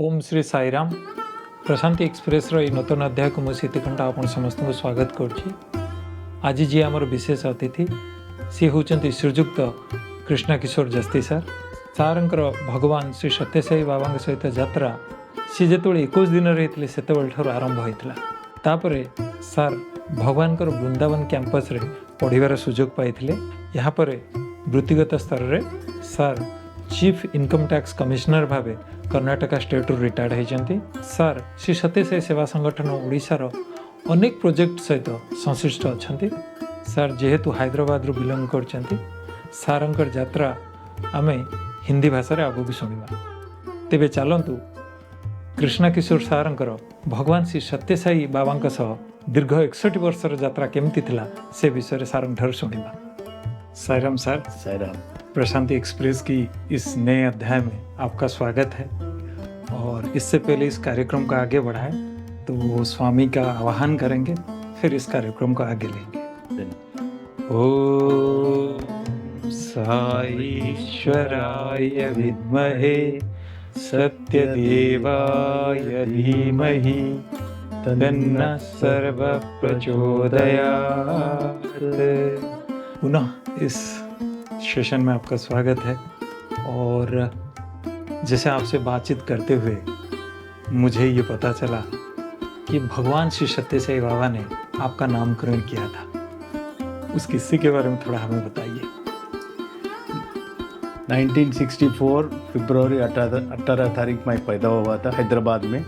ओम Shri Sairam Prashanti express रो नूतन अध्याय को मुझे सीतिकंठा आपण समस्त को स्वागत करुच्ची। आज जी आमर विशेष अतिथि सी होचंती श्रीजुक्त कृष्ण किशोर जस्ती सर सारंकर भगवान श्री सत्यसाई बाबा सहित यात्रा सी जो 21 दिन रही से आरंभ होता तापर सर भगवान वृंदावन कैंपस रे पढ़ार सुजोग पाई यहाँ पर वृत्तिगत स्तर रे sir chief income tax commissioner भावे कर्नाटक स्टेट रिटायर्ड होती। सर श्री सत्यसाई सेवा संगठन ओडिशार अनेक प्रोजेक्ट सहित संश्लिष्ट अच्छा। सर जेहेतु हैदराबाद रू बिलोंग करछंती सारंकर यात्रा आमे हिंदी भाषा रे आगु शुणा। तेबे चलतु कृष्ण किशोर सारंकर भगवान श्री सत्यसाई बाबा सह दीर्घ 61 वर्षर यात्रा केमती थिला से विषय सारंग ठार शुणा। साईराम सर। साईराम। प्रशांति एक्सप्रेस की इस नए अध्याय में आपका स्वागत है। और इससे पहले इस कार्यक्रम को आगे बढ़ाएं तो वो स्वामी का आवाहन करेंगे, फिर इस कार्यक्रम को आगे लेंगे। ओम साईश्वराय विद्महे सत्यदेवाय धीमहि तन्नः सर्वः प्रचोदयात्। पुनः इस सेशन में आपका स्वागत है। और जैसे आपसे बातचीत करते हुए मुझे ये पता चला कि भगवान श्री सत्यसाई बाबा ने आपका नामकरण किया था, उस किस्से के बारे में थोड़ा हमें बताइए। 1964 फरवरी 18 तारीख में पैदा हुआ था हैदराबाद में।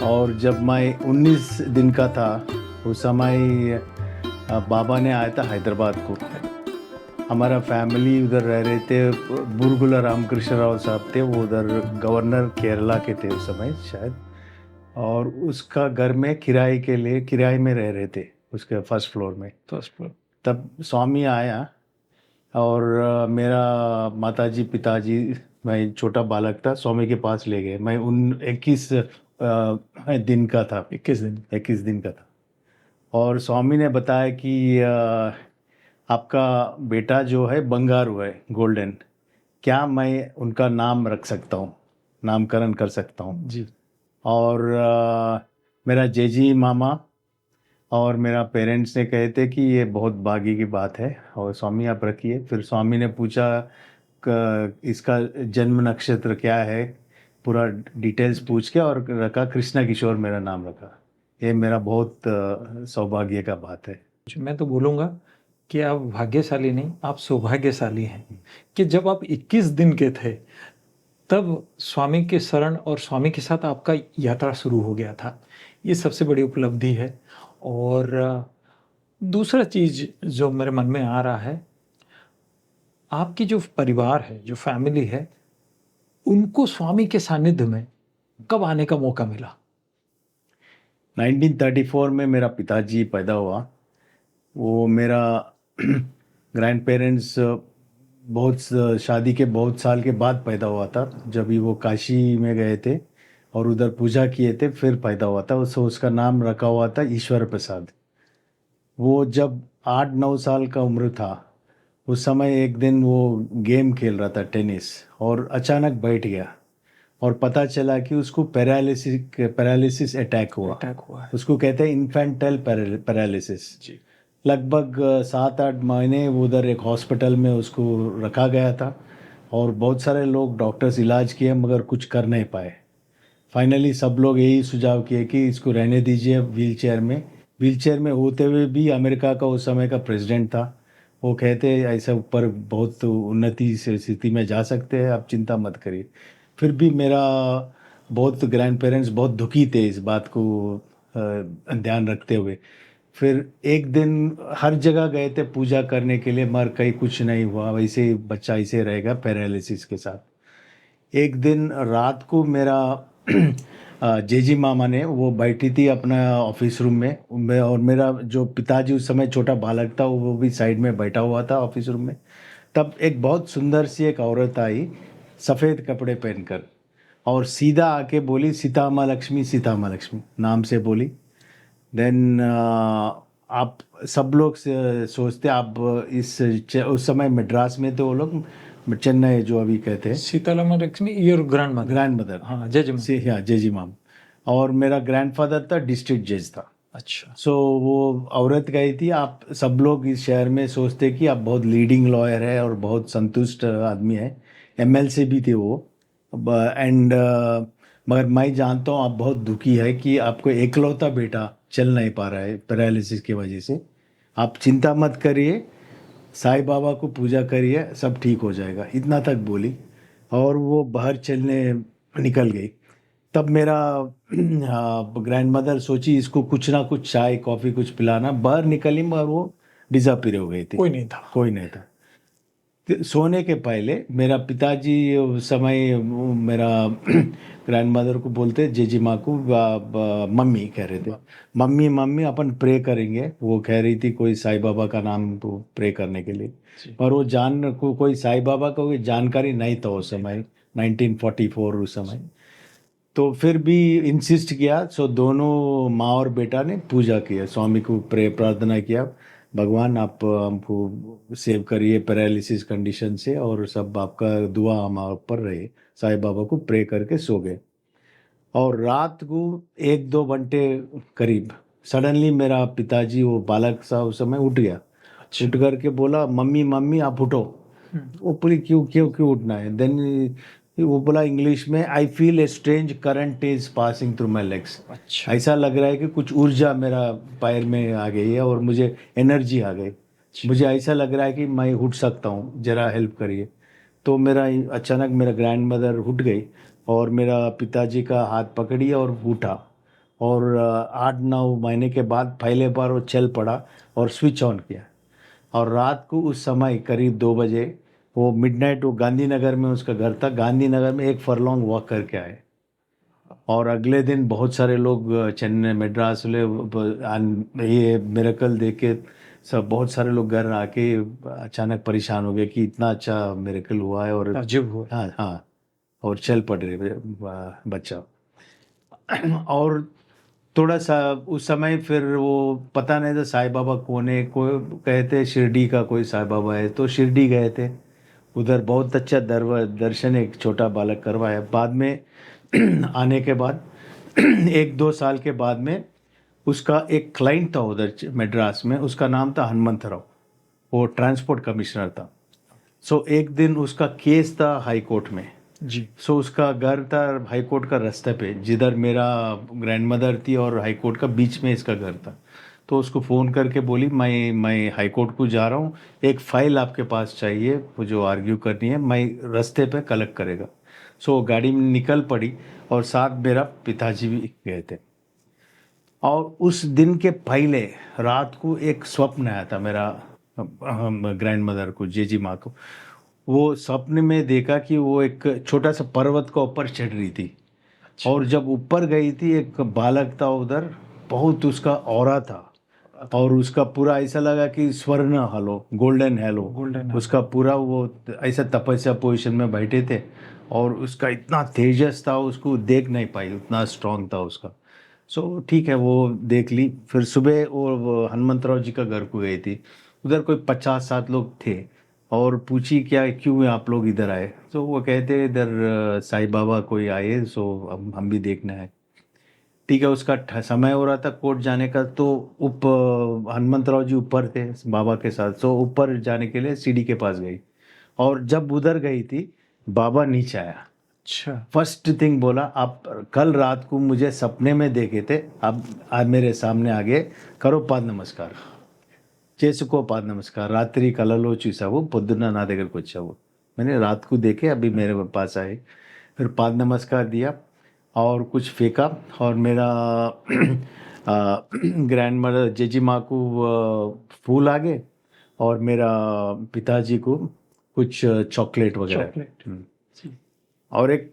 और जब मैं 19 दिन का था उस समय बाबा ने आया था हैदराबाद को। हमारा फैमिली उधर रह रहे थे। बुरगुला रामकृष्ण राव साहब थे, वो उधर गवर्नर केरला के थे उस समय शायद। और उसका घर में किराए में रह रहे थे, उसके फर्स्ट फ्लोर। तब स्वामी आया और मेरा माताजी पिताजी, मैं छोटा बालक था, स्वामी के पास ले गए। मैं 21 दिन का था। 21 दिन का था। और स्वामी ने बताया कि आपका बेटा जो है बंगारू है, गोल्डन, क्या मैं उनका नाम रख सकता हूँ, नामकरण कर सकता हूँ जी। और मेरा जेजी मामा और मेरा पेरेंट्स ने कहे थे कि ये बहुत भाग्य की बात है और स्वामी आप रखिए। फिर स्वामी ने पूछा इसका जन्म नक्षत्र क्या है, पूरा डिटेल्स पूछ के और रखा कृष्ण किशोर, मेरा नाम रखा। ये मेरा बहुत सौभाग्य का बात है। मैं तो बोलूँगा कि आप भाग्यशाली नहीं, आप सौभाग्यशाली हैं कि जब आप 21 दिन के थे तब स्वामी के शरण और स्वामी के साथ आपका यात्रा शुरू हो गया था। ये सबसे बड़ी उपलब्धि है। और दूसरा चीज़ जो मेरे मन में आ रहा है, आपकी जो परिवार है, जो फैमिली है, उनको स्वामी के सानिध्य में कब आने का मौका मिला? 1934 में मेरा पिताजी पैदा हुआ। वो मेरा ग्रैंड पेरेंट्स बहुत शादी के बहुत साल के बाद पैदा हुआ था, जब भी वो काशी में गए थे और उधर पूजा किए थे, फिर पैदा हुआ था। उसका नाम रखा हुआ था ईश्वर प्रसाद। वो जब 8-9 साल का उम्र था उस समय एक दिन वो गेम खेल रहा था, टेनिस, और अचानक बैठ गया और पता चला कि उसको पैरालिसिस अटैक हुआ। उसको कहते हैं इन्फेंटाइल पैरालिसिस। लगभग 7-8 महीने उधर एक हॉस्पिटल में उसको रखा गया था और बहुत सारे लोग डॉक्टर्स इलाज किए मगर कुछ कर नहीं पाए। फाइनली सब लोग यही सुझाव किए कि इसको रहने दीजिए व्हीलचेयर में होते हुए भी अमेरिका का उस समय का प्रेसिडेंट था, वो कहते ऐसा ऊपर बहुत उन्नति से स्थिति में जा सकते हैं, आप चिंता मत करिए। फिर भी मेरा बहुत ग्रैंड पेरेंट्स बहुत दुखी थे इस बात को ध्यान रखते हुए। फिर एक दिन हर जगह गए थे पूजा करने के लिए, मगर कहीं कुछ नहीं हुआ, वैसे ही बच्चा ऐसे रहेगा पैरालिसिस के साथ। एक दिन रात को मेरा जेजी मामा ने, वो बैठी थी अपना ऑफिस रूम में और मेरा जो पिताजी उस समय छोटा बालक था वो भी साइड में बैठा हुआ था ऑफिस रूम में। तब एक बहुत सुंदर सी एक औरत आई सफ़ेद कपड़े पहनकर और सीधा आके बोली, सीता माँ लक्ष्मी नाम से बोली। देन आप सब लोग सोचते, आप उस समय मद्रास में थे वो लोग, चेन्नई जो अभी कहते हैं, Sitaram Lakshmi your grand mother. Grand mother हाँ जज से, हाँ जजी माम। और मेरा ग्रैंडफादर था डिस्ट्रिक्ट जज था। अच्छा। सो वो औरत गई थी। आप सब लोग इस शहर में सोचते कि आप बहुत लीडिंग लॉयर है और बहुत संतुष्ट आदमी है, एमएलसी भी थे वो, एंड मगर मैं जानता हूँ आप बहुत दुखी है कि आपको एकलौता बेटा चल नहीं पा रहा है पैरालिसिस की वजह से। आप चिंता मत करिए, साईं बाबा को पूजा करिए, सब ठीक हो जाएगा, इतना तक बोली। और वो बाहर चलने निकल गई। तब मेरा ग्रैंड मदर सोची इसको कुछ ना कुछ चाय कॉफ़ी कुछ पिलाना। बाहर निकली मगर वो डिसअपीयर हो गई थी, कोई नहीं था। कोई नहीं था। सोने के पहले मेरा पिताजी उस समय वो मेरा ग्रैंड मदर को बोलते, जेजी माँ को मम्मी कह रहे थे, मम्मी मम्मी अपन प्रे करेंगे। वो कह रही थी कोई साईं बाबा का नाम तो प्रे करने के लिए। और वो जान को कोई साईं बाबा का कोई जानकारी नहीं था उस समय, 1944 उस समय। तो फिर भी इंसिस्ट किया। सो दोनों माँ और बेटा ने पूजा किया, स्वामी को प्रे प्रार्थना किया, भगवान आप हमको सेव करिए पैरालिसिस कंडीशन से, और सब आपका दुआ हमारे ऊपर रहे। साईं बाबा को प्रे करके सो गए। और रात को 1-2 घंटे करीब सडनली मेरा पिताजी, वो बालक सा उस समय, उठ गया। उठ करके बोला मम्मी मम्मी आप उठो। वो बोली क्यों क्यों क्यों उठना है? देन वो बोला इंग्लिश में, I feel a strange current is passing through my legs. अच्छा। ऐसा लग रहा है कि कुछ ऊर्जा मेरा पैर में आ गई है और मुझे एनर्जी आ गई। मुझे ऐसा लग रहा है कि मैं उठ सकता हूँ, जरा हेल्प करिए। तो मेरा अचानक मेरा ग्रैंड मदर उठ गई और मेरा पिताजी का हाथ पकड़ी और उठा। और 8-9 महीने के बाद पहले बार वो चल पड़ा और स्विच ऑन किया। और रात को उस समय करीब 2 बजे वो मिडनाइट, वो गांधीनगर में उसका घर था, गांधीनगर में 1 फरलॉन्ग वॉक करके आए। और अगले दिन बहुत सारे लोग चेन्नई मद्रास ये मिरेकल देख के सब बहुत सारे लोग घर आके अचानक परेशान हो गए कि इतना अच्छा मिरेकल हुआ है। और अजीब हुआ। हाँ हाँ, और चल पड़ रहे बच्चा। और थोड़ा सा उस समय फिर वो पता नहीं था साईं बाबा कौन है। कोई कहते शिरडी का कोई साईं बाबा है, तो शिरडी गए थे। उधर बहुत अच्छा दर्शन एक छोटा बालक करवाया। बाद में आने के बाद 1-2 साल के बाद में उसका एक क्लाइंट था उधर मद्रास में, उसका नाम था हनुमंतराव। वो ट्रांसपोर्ट कमिश्नर था। सो एक दिन उसका केस था हाई कोर्ट में। जी। सो उसका घर था हाई कोर्ट का रास्ते पे, जिधर मेरा ग्रैंड मदर थी और हाई कोर्ट का बीच में इसका घर था। तो उसको फ़ोन करके बोली मैं हाई कोर्ट को जा रहा हूँ, एक फ़ाइल आपके पास चाहिए, वो जो आर्ग्यू करनी है, मैं रास्ते पे कलेक्ट करेगा। सो गाड़ी में निकल पड़ी और साथ मेरा पिताजी भी गए थे। और उस दिन के पहले रात को एक स्वप्न आया था मेरा ग्रैंड मदर को, जेजी माँ को। वो स्वप्न में देखा कि वो एक छोटा सा पर्वत का ऊपर चढ़ रही थी। और जब ऊपर गई थी एक बालक था उधर, बहुत उसका ऑरा था। और उसका पूरा ऐसा लगा कि स्वर्ण हेलो, गोल्डन हेलो, उसका पूरा वो ऐसा तपस्या पोजीशन में बैठे थे। और उसका इतना तेजस था, उसको देख नहीं पाई, उतना स्ट्रांग था उसका। सो ठीक है, वो देख ली। फिर सुबह वो हनुमंतराव जी का घर को गई थी। उधर कोई 50-60 लोग थे। और पूछी क्या क्यों आप लोग इधर आए? तो वो कहते इधर साईं बाबा कोई आए, सो हम भी देखना है। ठीक है, उसका समय हो रहा था कोर्ट जाने का। तो हनुमंतराव जी ऊपर थे बाबा के साथ। सो ऊपर जाने के लिए सीढ़ी के पास गई। और जब उधर गई थी, बाबा नीचे आया। अच्छा। फर्स्ट थिंग बोला, आप कल रात को मुझे सपने में देखे थे, आप आज मेरे सामने आगे करो पाद नमस्कार, చేసుకో पाद नमस्कार, रात्रि कలలో చూసావు పొద్దున్న నా దగ్గరకు వచ్చావు। मैंने रात को देखे, अभी मेरे पास आए। फिर पाद नमस्कार दिया और कुछ फेंका। और मेरा ग्रैंड मदर जेजी माँ को फूल आ गए और मेरा पिताजी को कुछ चॉकलेट वगैरह। और एक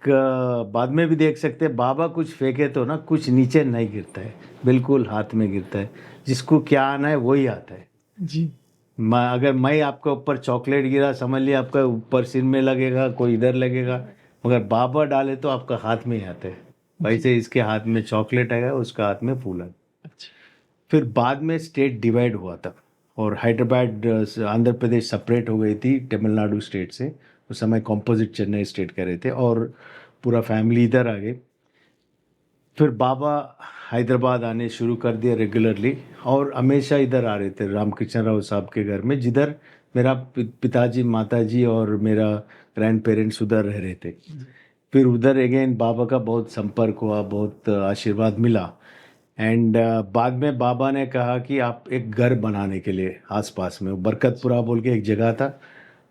बाद में भी देख सकते हैं, बाबा कुछ फेंके तो ना कुछ नीचे नहीं गिरता है, बिल्कुल हाथ में गिरता है। जिसको क्या आना है वही आता है जी। अगर मैं आपके ऊपर चॉकलेट गिरा, समझ लिया आपका ऊपर सिर में लगेगा, कोई इधर लगेगा। मगर बाबा डाले तो आपका हाथ में ही आता है। वैसे इसके हाथ में चॉकलेट आएगा, उसका हाथ में फूल आएगा। अच्छा। फिर बाद में स्टेट डिवाइड हुआ था और हैदराबाद आंध्र प्रदेश सेपरेट हो गई थी तमिलनाडु स्टेट से। उस समय कॉम्पोजिट चेन्नई स्टेट कर रहे थे और पूरा फैमिली इधर आ गए। फिर बाबा हैदराबाद आने शुरू कर दिया रेगुलरली और हमेशा इधर आ रहे थे रामकृष्ण राव साहब के घर में, जिधर मेरा पिताजी माताजी और मेरा ग्रैंड पेरेंट्स उधर रह रहे थे। फिर उधर अगेन बाबा का बहुत संपर्क हुआ, बहुत आशीर्वाद मिला। एंड बाद में बाबा ने कहा कि आप एक घर बनाने के लिए आसपास में, बरकतपुरा बोल के एक जगह था,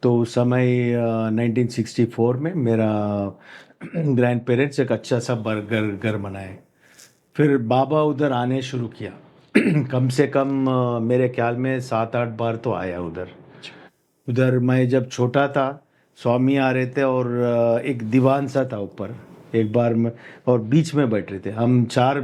तो उस समय 1964 में मेरा ग्रैंड पेरेंट्स एक अच्छा सा घर बनाए। फिर बाबा उधर आने शुरू किया कम से कम मेरे ख्याल में 7-8 बार तो आया उधर। उधर मैं जब छोटा था स्वामी आ रहे थे और एक दीवान सा था ऊपर एक बार में, और बीच में बैठ रहे थे हम 4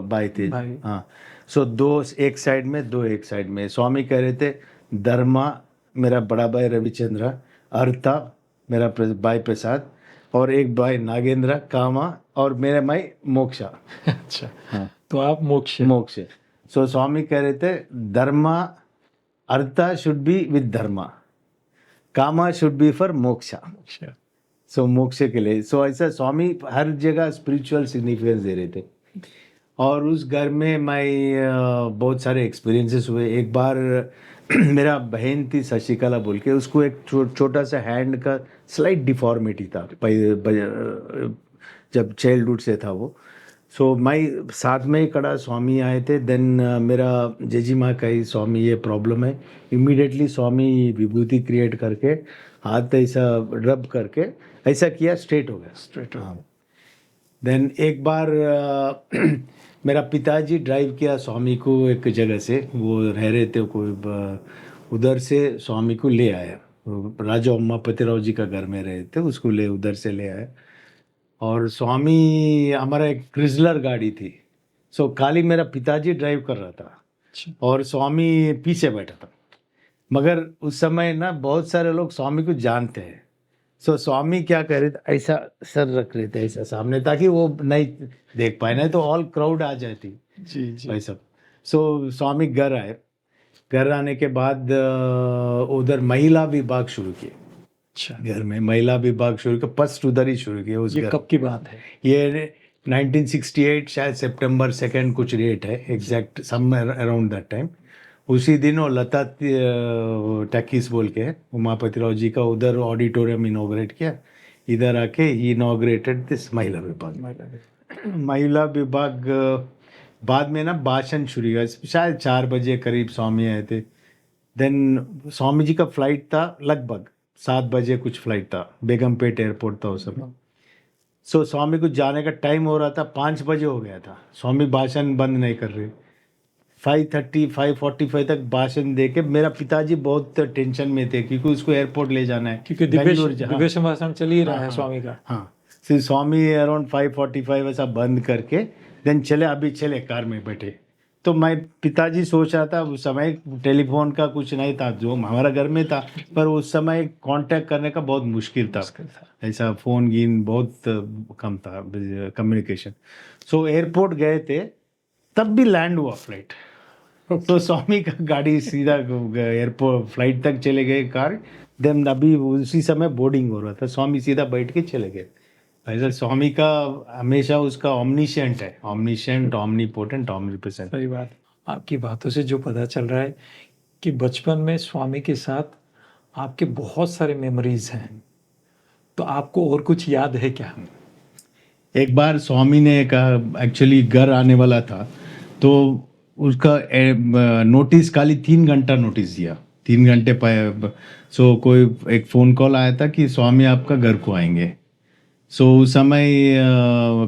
भाई थे। हाँ, सो 2 एक साइड में, 2 एक साइड में। स्वामी कह रहे थे धर्मा मेरा बड़ा भाई रविचंद्र, अर्था मेरा भाई प्रसाद, और एक भाई नागेंद्र, कामा, और मेरे भाई मोक्षा। अच्छा, हाँ, तो आप मोक्ष मोक्ष। सो स्वामी कह रहे थे dharma artha should be with dharma, kama should be for moksha. अच्छा, सो मोक्ष के लिए। सो ऐसा स्वामी हर जगह स्पिरिचुअल सिग्निफिकेंस दे रहे थे। और उस घर में मैं बहुत सारे एक्सपीरियंसेस हुए। एक बार मेरा बहन थी शशिकला बोल के, उसको एक छोटा सा हैंड का स्लाइट डिफॉर्मिटी था जब चाइल्डहुड से था वो। सो मैं साथ में ही खड़ा, स्वामी आए थे। देन मेरा जेजी माँ कही स्वामी ये प्रॉब्लम है। इमीडिएटली स्वामी विभूति क्रिएट करके हाथ ऐसा रब करके ऐसा किया, स्ट्रेट हो गया। स्ट्रेट हो। देन एक बार मेरा पिताजी ड्राइव किया स्वामी को एक जगह से, वो रह रहे थे कोई उधर से स्वामी को ले आया। राजा उमापतिराव जी का घर में रहे थे, उसको उधर से ले आया। और स्वामी, हमारा एक क्रिजलर गाड़ी थी, सो खाली मेरा पिताजी ड्राइव कर रहा था और स्वामी पीछे बैठा था। मगर उस समय ना बहुत सारे लोग स्वामी को जानते हैं। सो स्वामी क्या कर रहे थे, ऐसा सर रख रहे थे ऐसा सामने, ताकि वो नहीं देख पाए, नहीं तो ऑल क्राउड आ जाती जी भाई सब। सो स्वामी घर आए। घर आने के बाद उधर महिला विभाग शुरू किए। अच्छा, घर में महिला विभाग शुरू किया, फर्स्ट उधर ही शुरू किया। उस ये घर कब की बात है? ये 1968 शायद सितंबर 2 कुछ डेट है exact, somewhere around that time. उसी दिन वो लता टैकिस बोल के उमापतिराव जी का उधर ऑडिटोरियम इनॉग्रेट किया। इधर आके ही इनॉग्रेटेड दिस महिला विभाग। महिला विभाग बाद में ना भाषण शुरू हुआ, शायद 4 बजे करीब स्वामी आए थे। देन स्वामी जी का फ्लाइट था लगभग 7 बजे कुछ फ्लाइट था, बेगमपेट एयरपोर्ट था उस समय। सो स्वामी को जाने का टाइम हो रहा था, 5 बजे हो गया था। स्वामी भाषण बंद नहीं कर रहे। 5:30 5:45 तक भाषण दे के मेरा पिताजी बहुत टेंशन में थे, क्योंकि उसको एयरपोर्ट ले जाना है, क्योंकि दिव्य भाषण चल ही रहा है स्वामी का। हाँ, फिर स्वामी अराउंड 5:45 ऐसा बंद करके देन चले, अभी चले कार में बैठे। तो मैं पिताजी सोच रहा था, उस समय टेलीफोन का कुछ नहीं था जो हमारा घर में था, पर उस समय कांटेक्ट करने का बहुत मुश्किल था। ऐसा फोन गिन बहुत कम था कम्युनिकेशन। सो एयरपोर्ट गए थे, तब भी लैंड हुआ फ्लाइट। तो स्वामी का गाड़ी सीधा एयरपोर्ट फ्लाइट तक चले गए कार। देन अभी उसी समय बोर्डिंग हो रहा था, स्वामी सीधा बैठ के चले गए। ऐसा स्वामी का हमेशा उसका ऑमनिशेंट है, ऑमनिशेंट, ऑमनीपोटेंट, ऑमनीप्रेजेंट। सही बात। आपकी बातों से जो पता चल रहा है कि बचपन में स्वामी के साथ आपके बहुत सारे मेमोरीज हैं, तो आपको और कुछ याद है क्या? एक बार स्वामी ने कहा, एक्चुअली घर आने वाला था, तो उसका नोटिस खाली 3 घंटा नोटिस दिया, 3 घंटे पाए। सो कोई एक फ़ोन कॉल आया था कि स्वामी आपका घर को आएंगे। सो उस समय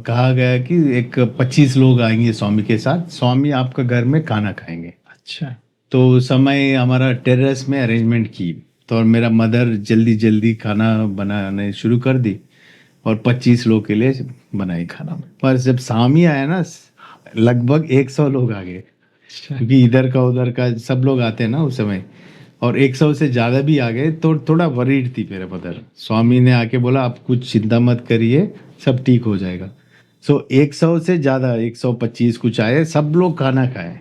कहा गया कि एक 25 लोग आएंगे स्वामी के साथ, स्वामी आपका घर में खाना खाएंगे। अच्छा, तो उस समय हमारा टेरेस में अरेंजमेंट की, तो मेरा मदर जल्दी जल्दी खाना बनाने शुरू कर दी और 25 लोग के लिए बनाई खाना। पर जब स्वामी आया ना, लगभग 100 लोग आ गए, क्योंकि इधर का उधर का सब लोग आते हैं ना उस समय, और 100 से ज़्यादा भी आ गए। तो थोड़ा वरीड थी मेरा मदर। स्वामी ने आके बोला आप कुछ चिंता मत करिए, सब ठीक हो जाएगा। सो 100 से ज़्यादा, 125 कुछ आए, सब लोग खाना खाए।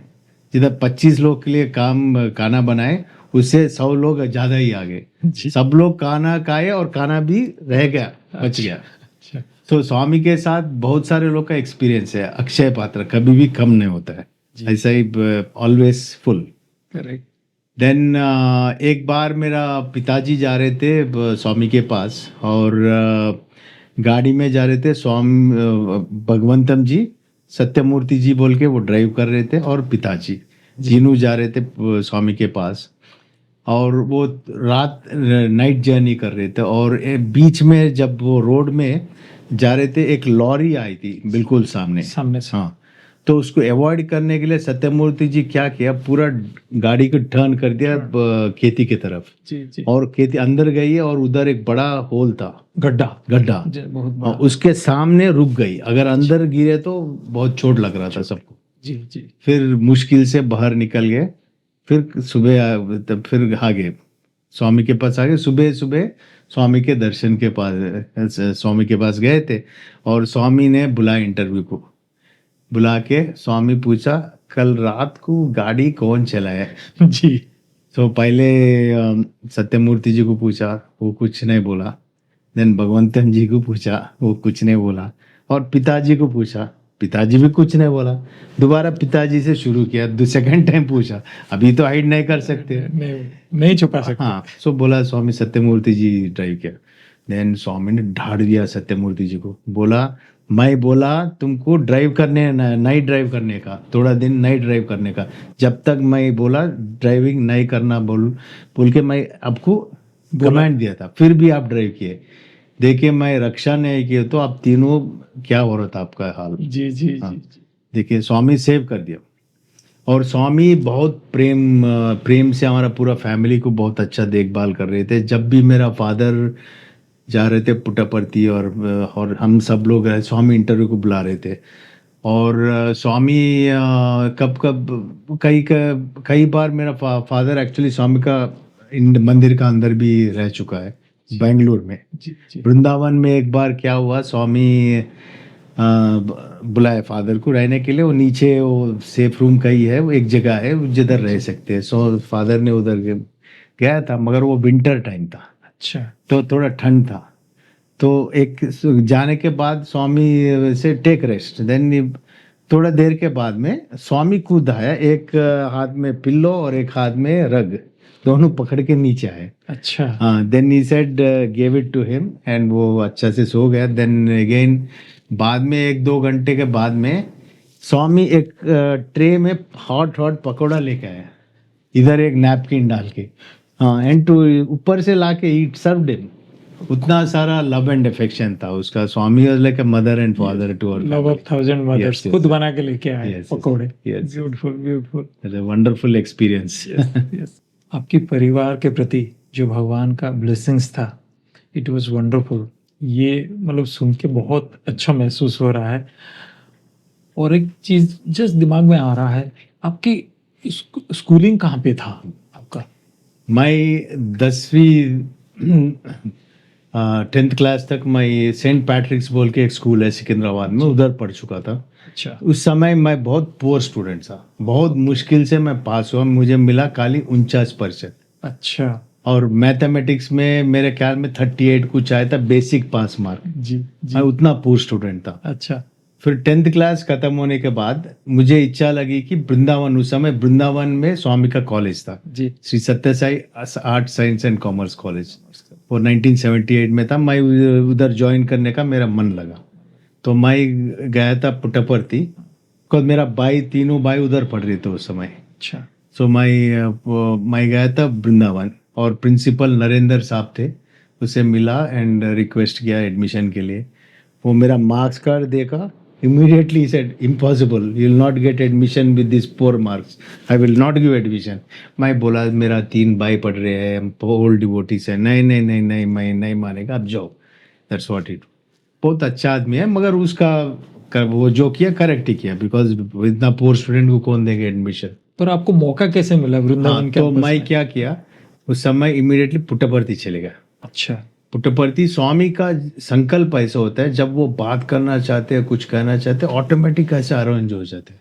जिधर 25 लोग के लिए खाना बनाए, उससे 100 लोग ज्यादा ही आ गए। जी। सब लोग खाना खाए और खाना भी रह गया, बच गया। अच्छा। तो स्वामी के साथ बहुत सारे लोग का एक्सपीरियंस है। अक्षय पात्र कभी भी कम नहीं होता है, जी। ऐसा ही ऑलवेज फुल। करेक्ट। देन एक बार मेरा पिताजी जा रहे थे स्वामी के पास, और गाड़ी में जा रहे थे। स्वामी भगवंतम जी, सत्यमूर्ति जी बोल के वो ड्राइव कर रहे थे, और पिताजी तीनों जा रहे थे स्वामी के पास। और वो रात नाइट जर्नी कर रहे थे, और बीच में जब वो रोड में जा रहे थे, एक लॉरी आई थी बिल्कुल सामने सामने से। हाँ, तो उसको अवॉइड करने के लिए सत्यमूर्ति जी क्या किया, पूरा गाड़ी को टर्न कर दिया खेती की तरफ। जी जी। और खेती अंदर गई, और उधर एक बड़ा होल था, गड्ढा। गड्ढा, बहुत और बड़ा। उसके सामने रुक गई। अगर अंदर गिरे तो बहुत चोट लग रहा था सबको। जी जी। फिर मुश्किल से बाहर निकल गए। फिर सुबह तब फिर आ गए, स्वामी के पास आ गए। सुबह सुबह स्वामी के दर्शन के पास, स्वामी के पास गए थे, और स्वामी ने बुलाया इंटरव्यू को। बुला के स्वामी पूछा, कल रात को गाड़ी कौन चलाया? जी। तो पहले सत्यमूर्ति जी को पूछा, वो कुछ नहीं बोला। देन भगवंतन जी को पूछा, वो कुछ नहीं बोला। और पिताजी को पूछा, पिताजी भी कुछ नहीं बोला। दोबारा पिताजी से शुरू किया, सेकंड टाइम पूछा, अभी तो हाइड नहीं कर सकते, नहीं छुपा सकते। हाँ। सो बोला स्वामी सत्यमूर्ति जी ड्राइव किया। देन स्वामी ने ढाड़ दिया सत्यमूर्ति जी को, बोला मैं बोला तुमको ड्राइव करने नहीं ड्राइव करने का, थोड़ा दिन नहीं ड्राइव करने का, जब तक मैं बोला ड्राइविंग नहीं करना बोल के मैं आपको कमांड दिया था, फिर भी आप ड्राइव किए। देखिए मैं रक्षा नहीं किया तो आप तीनों क्या हो रहा था आपका हाल। जी जी हाँ। जी। देखिए स्वामी सेव कर दिया। और स्वामी बहुत प्रेम से हमारा पूरा फैमिली को बहुत अच्छा देखभाल कर रहे थे। जब भी मेरा फादर जा रहे थे पुट्टपर्ती, और हम सब लोग स्वामी इंटरव्यू को बुला रहे थे। और स्वामी कब कई बार मेरा फादर एक्चुअली स्वामी का मंदिर का अंदर भी रह चुका है, बेंगलुरु में। जी जी। वृंदावन में एक बार क्या हुआ, स्वामी बुलाए फादर को रहने के लिए। वो नीचे वो सेफ रूम का ही है, वो एक जगह है जिधर रह सकते हैं। सो फादर ने उधर गया था, मगर वो विंटर टाइम था। अच्छा। तो थोड़ा ठंड था। तो एक जाने के बाद स्वामी से टेक रेस्ट। देन थोड़ा देर के बाद में स्वामी कूद आया, एक हाथ में पिल्लो और एक हाथ में रग, दोनों पकड़ के नीचे आए। अच्छा। हाँ। Then he said give it to him, and वो अच्छा से सो गया। देन अगेन बाद में 1-2 घंटे के बाद में स्वामी एक ट्रे में हॉट पकौड़ा लेके आया, इधर एक नैपकिन डाल के। हाँ, एंड टू ऊपर से लाके ईट सर्व्ड हिम। उतना सारा लव एंड अफेक्शन था उसका। Swami was like a mother and father to our love of 1000 mothers. खुद बना के लेके आए Yes, yes, पकोड़े। yes. Beautiful beautiful. Wonderful experience. Yes. आपके परिवार के प्रति जो भगवान का ब्लेसिंग्स था, इट वाज वंडरफुल। ये मतलब सुन के बहुत अच्छा महसूस हो रहा है। और एक चीज जस्ट दिमाग में आ रहा है, आपकी स्कूलिंग कहाँ पे था आपका? मैं 10वीं 10th क्लास तक मैं सेंट पैट्रिक्स बोल के एक स्कूल है सिकंदराबाद में, उधर पढ़ चुका था। अच्छा। उस समय मैं बहुत पुअर स्टूडेंट था, बहुत मुश्किल से मैं पास हुआ। मुझे मिला खाली 49%। अच्छा। और मैथमेटिक्स में मेरे ख्याल में 38 कुछ आया था, बेसिक पास मार्क। जी जी। मैं उतना पुअर स्टूडेंट था। अच्छा। फिर 10th क्लास खत्म होने के बाद मुझे इच्छा लगी कि वृंदावन, उस समय वृंदावन में स्वामी का कॉलेज था, जी। Shri Sathya Sai art science and commerce college, वो 1978 में था। मैं उधर ज्वाइन करने का मेरा मन लगा, तो मैं गया था पुट्टपर्ती, बिकॉज मेरा भाई, तीनों भाई उधर पढ़ रहे थे उस समय। अच्छा। सो मैं गया था वृंदावन, और प्रिंसिपल नरेंद्र साहब थे, उससे मिला एंड रिक्वेस्ट किया एडमिशन के लिए। वो मेरा मार्क्स कार्ड देखा, immediately he said impossible, you will not get admission with these poor marks, I will not give admission। मैं बोला मेरा 3 भाई पढ़ रहे हैं, ओल्ड डिवोटीज है, नहीं नहीं नहीं नहीं मैं नहीं मानेगा, आप जाओ। That's what it. बहुत अच्छा आदमी है, मगर उसका वो जो किया करेक्ट ही किया, बिकॉज इतना पोर स्टूडेंट को कौन देंगे एडमिशन। पर आपको मौका कैसे मिला वृंदावन हाँ, के? तो मैं क्या किया, उस समय इमीडिएटली पुट्टपर्ती चले गया। अच्छा। पुट्टपर्ती स्वामी का संकल्प ऐसा होता है, जब वो बात करना चाहते हैं, कुछ कहना चाहते हैं, ऑटोमेटिक ऐसे अरेंज हो जाते हैं।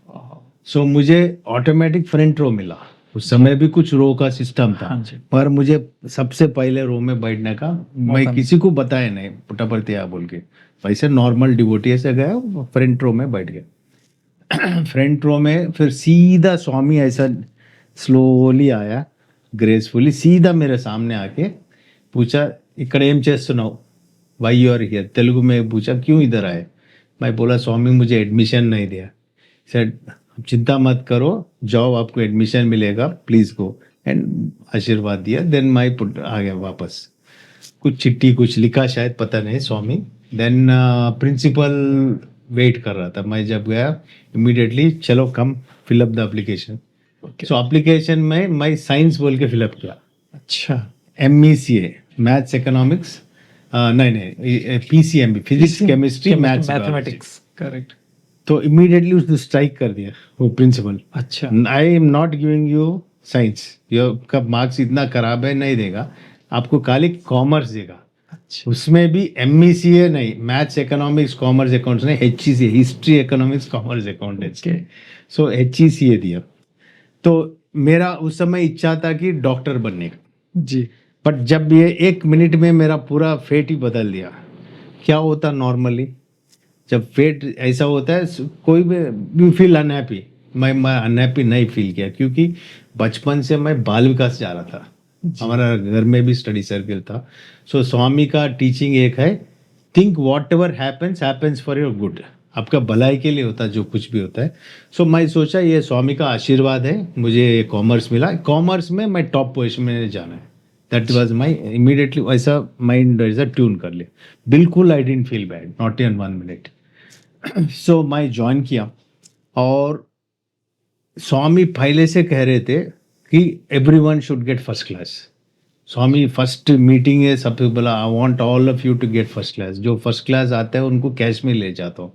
सो मुझे ऑटोमेटिक फ्रंट रो मिला। उस समय भी कुछ रो का सिस्टम था, हाँ जी। पर मुझे सबसे पहले रो में बैठने का मैं किसी को बताया नहीं, पुट्टापर्तिया बोल के वैसे नॉर्मल डिवोटी से गया, फ्रंट रो में बैठ गया। फ्रंट रो में फिर सीधा स्वामी ऐसा स्लोली आया, ग्रेसफुली सीधा मेरे सामने आके पूछा, ఇక్కడ ఏం చేస్తున్నావు, why you are here, Telugu में पूछा क्यों इधर आए। मैं बोला स्वामी मुझे एडमिशन नहीं दिया। सेड चिंता मत करो, जाओ आपको एडमिशन मिलेगा, प्लीज गो, एंड आशीर्वाद दिया। देन मैं पुट आ गया वापस, कुछ चिट्ठी कुछ लिखा शायद, पता नहीं स्वामी। देन प्रिंसिपल वेट कर रहा था, मैं जब गया इमीडिएटली चलो come fill up the application. So application में मैं साइंस बोल के फिलअप किया। अच्छा, MECA मैथ्स इकोनॉमिक्स, नहीं PCMB physics chemistry maths mathematics, correct. तो इमीडिएटली उसने स्ट्राइक कर दिया वो प्रिंसिपल, अच्छा, I am not giving you science, का मार्क्स इतना खराब है, नहीं देगा आपको, खाली कॉमर्स देगा। अच्छा, उसमें भी MECA नहीं, मैथ्स इकोनॉमिक्स कॉमर्स अकाउंट्स नहीं, HECA history economics commerce accountants के, सो HECA दिया। तो मेरा उस समय इच्छा था कि डॉक्टर बनने का जी, बट जब ये 1 मिनट में मेरा पूरा फेट ही बदल दिया। क्या होता नॉर्मली जब फेट ऐसा होता है, कोई भी यू फील अनहैप्पी, मैं अनहैप्पी नहीं फील किया, क्योंकि बचपन से मैं बाल विकास जा रहा था, हमारा घर में भी स्टडी सर्कल था। सो स्वामी का टीचिंग एक है, think what ever happens for your good, आपका भलाई के लिए होता है जो कुछ भी होता है। सो मैं सोचा ये स्वामी का आशीर्वाद है, मुझे कॉमर्स मिला, कॉमर्स में मैं टॉप पोजीशन में जाना है। दैट वाज माई इमीडिएटली ऐसा माइंड ऐसा ट्यून कर लिया, बिल्कुल I didn't feel bad, not in 1 minute. So मैं ज्वाइन किया, और स्वामी पहले से कह रहे थे कि everyone should get first class. Swami first meeting है, सबसे बोला I want all of you to get first class, जो फर्स्ट क्लास आता है उनको कैश में ले जाता हूँ,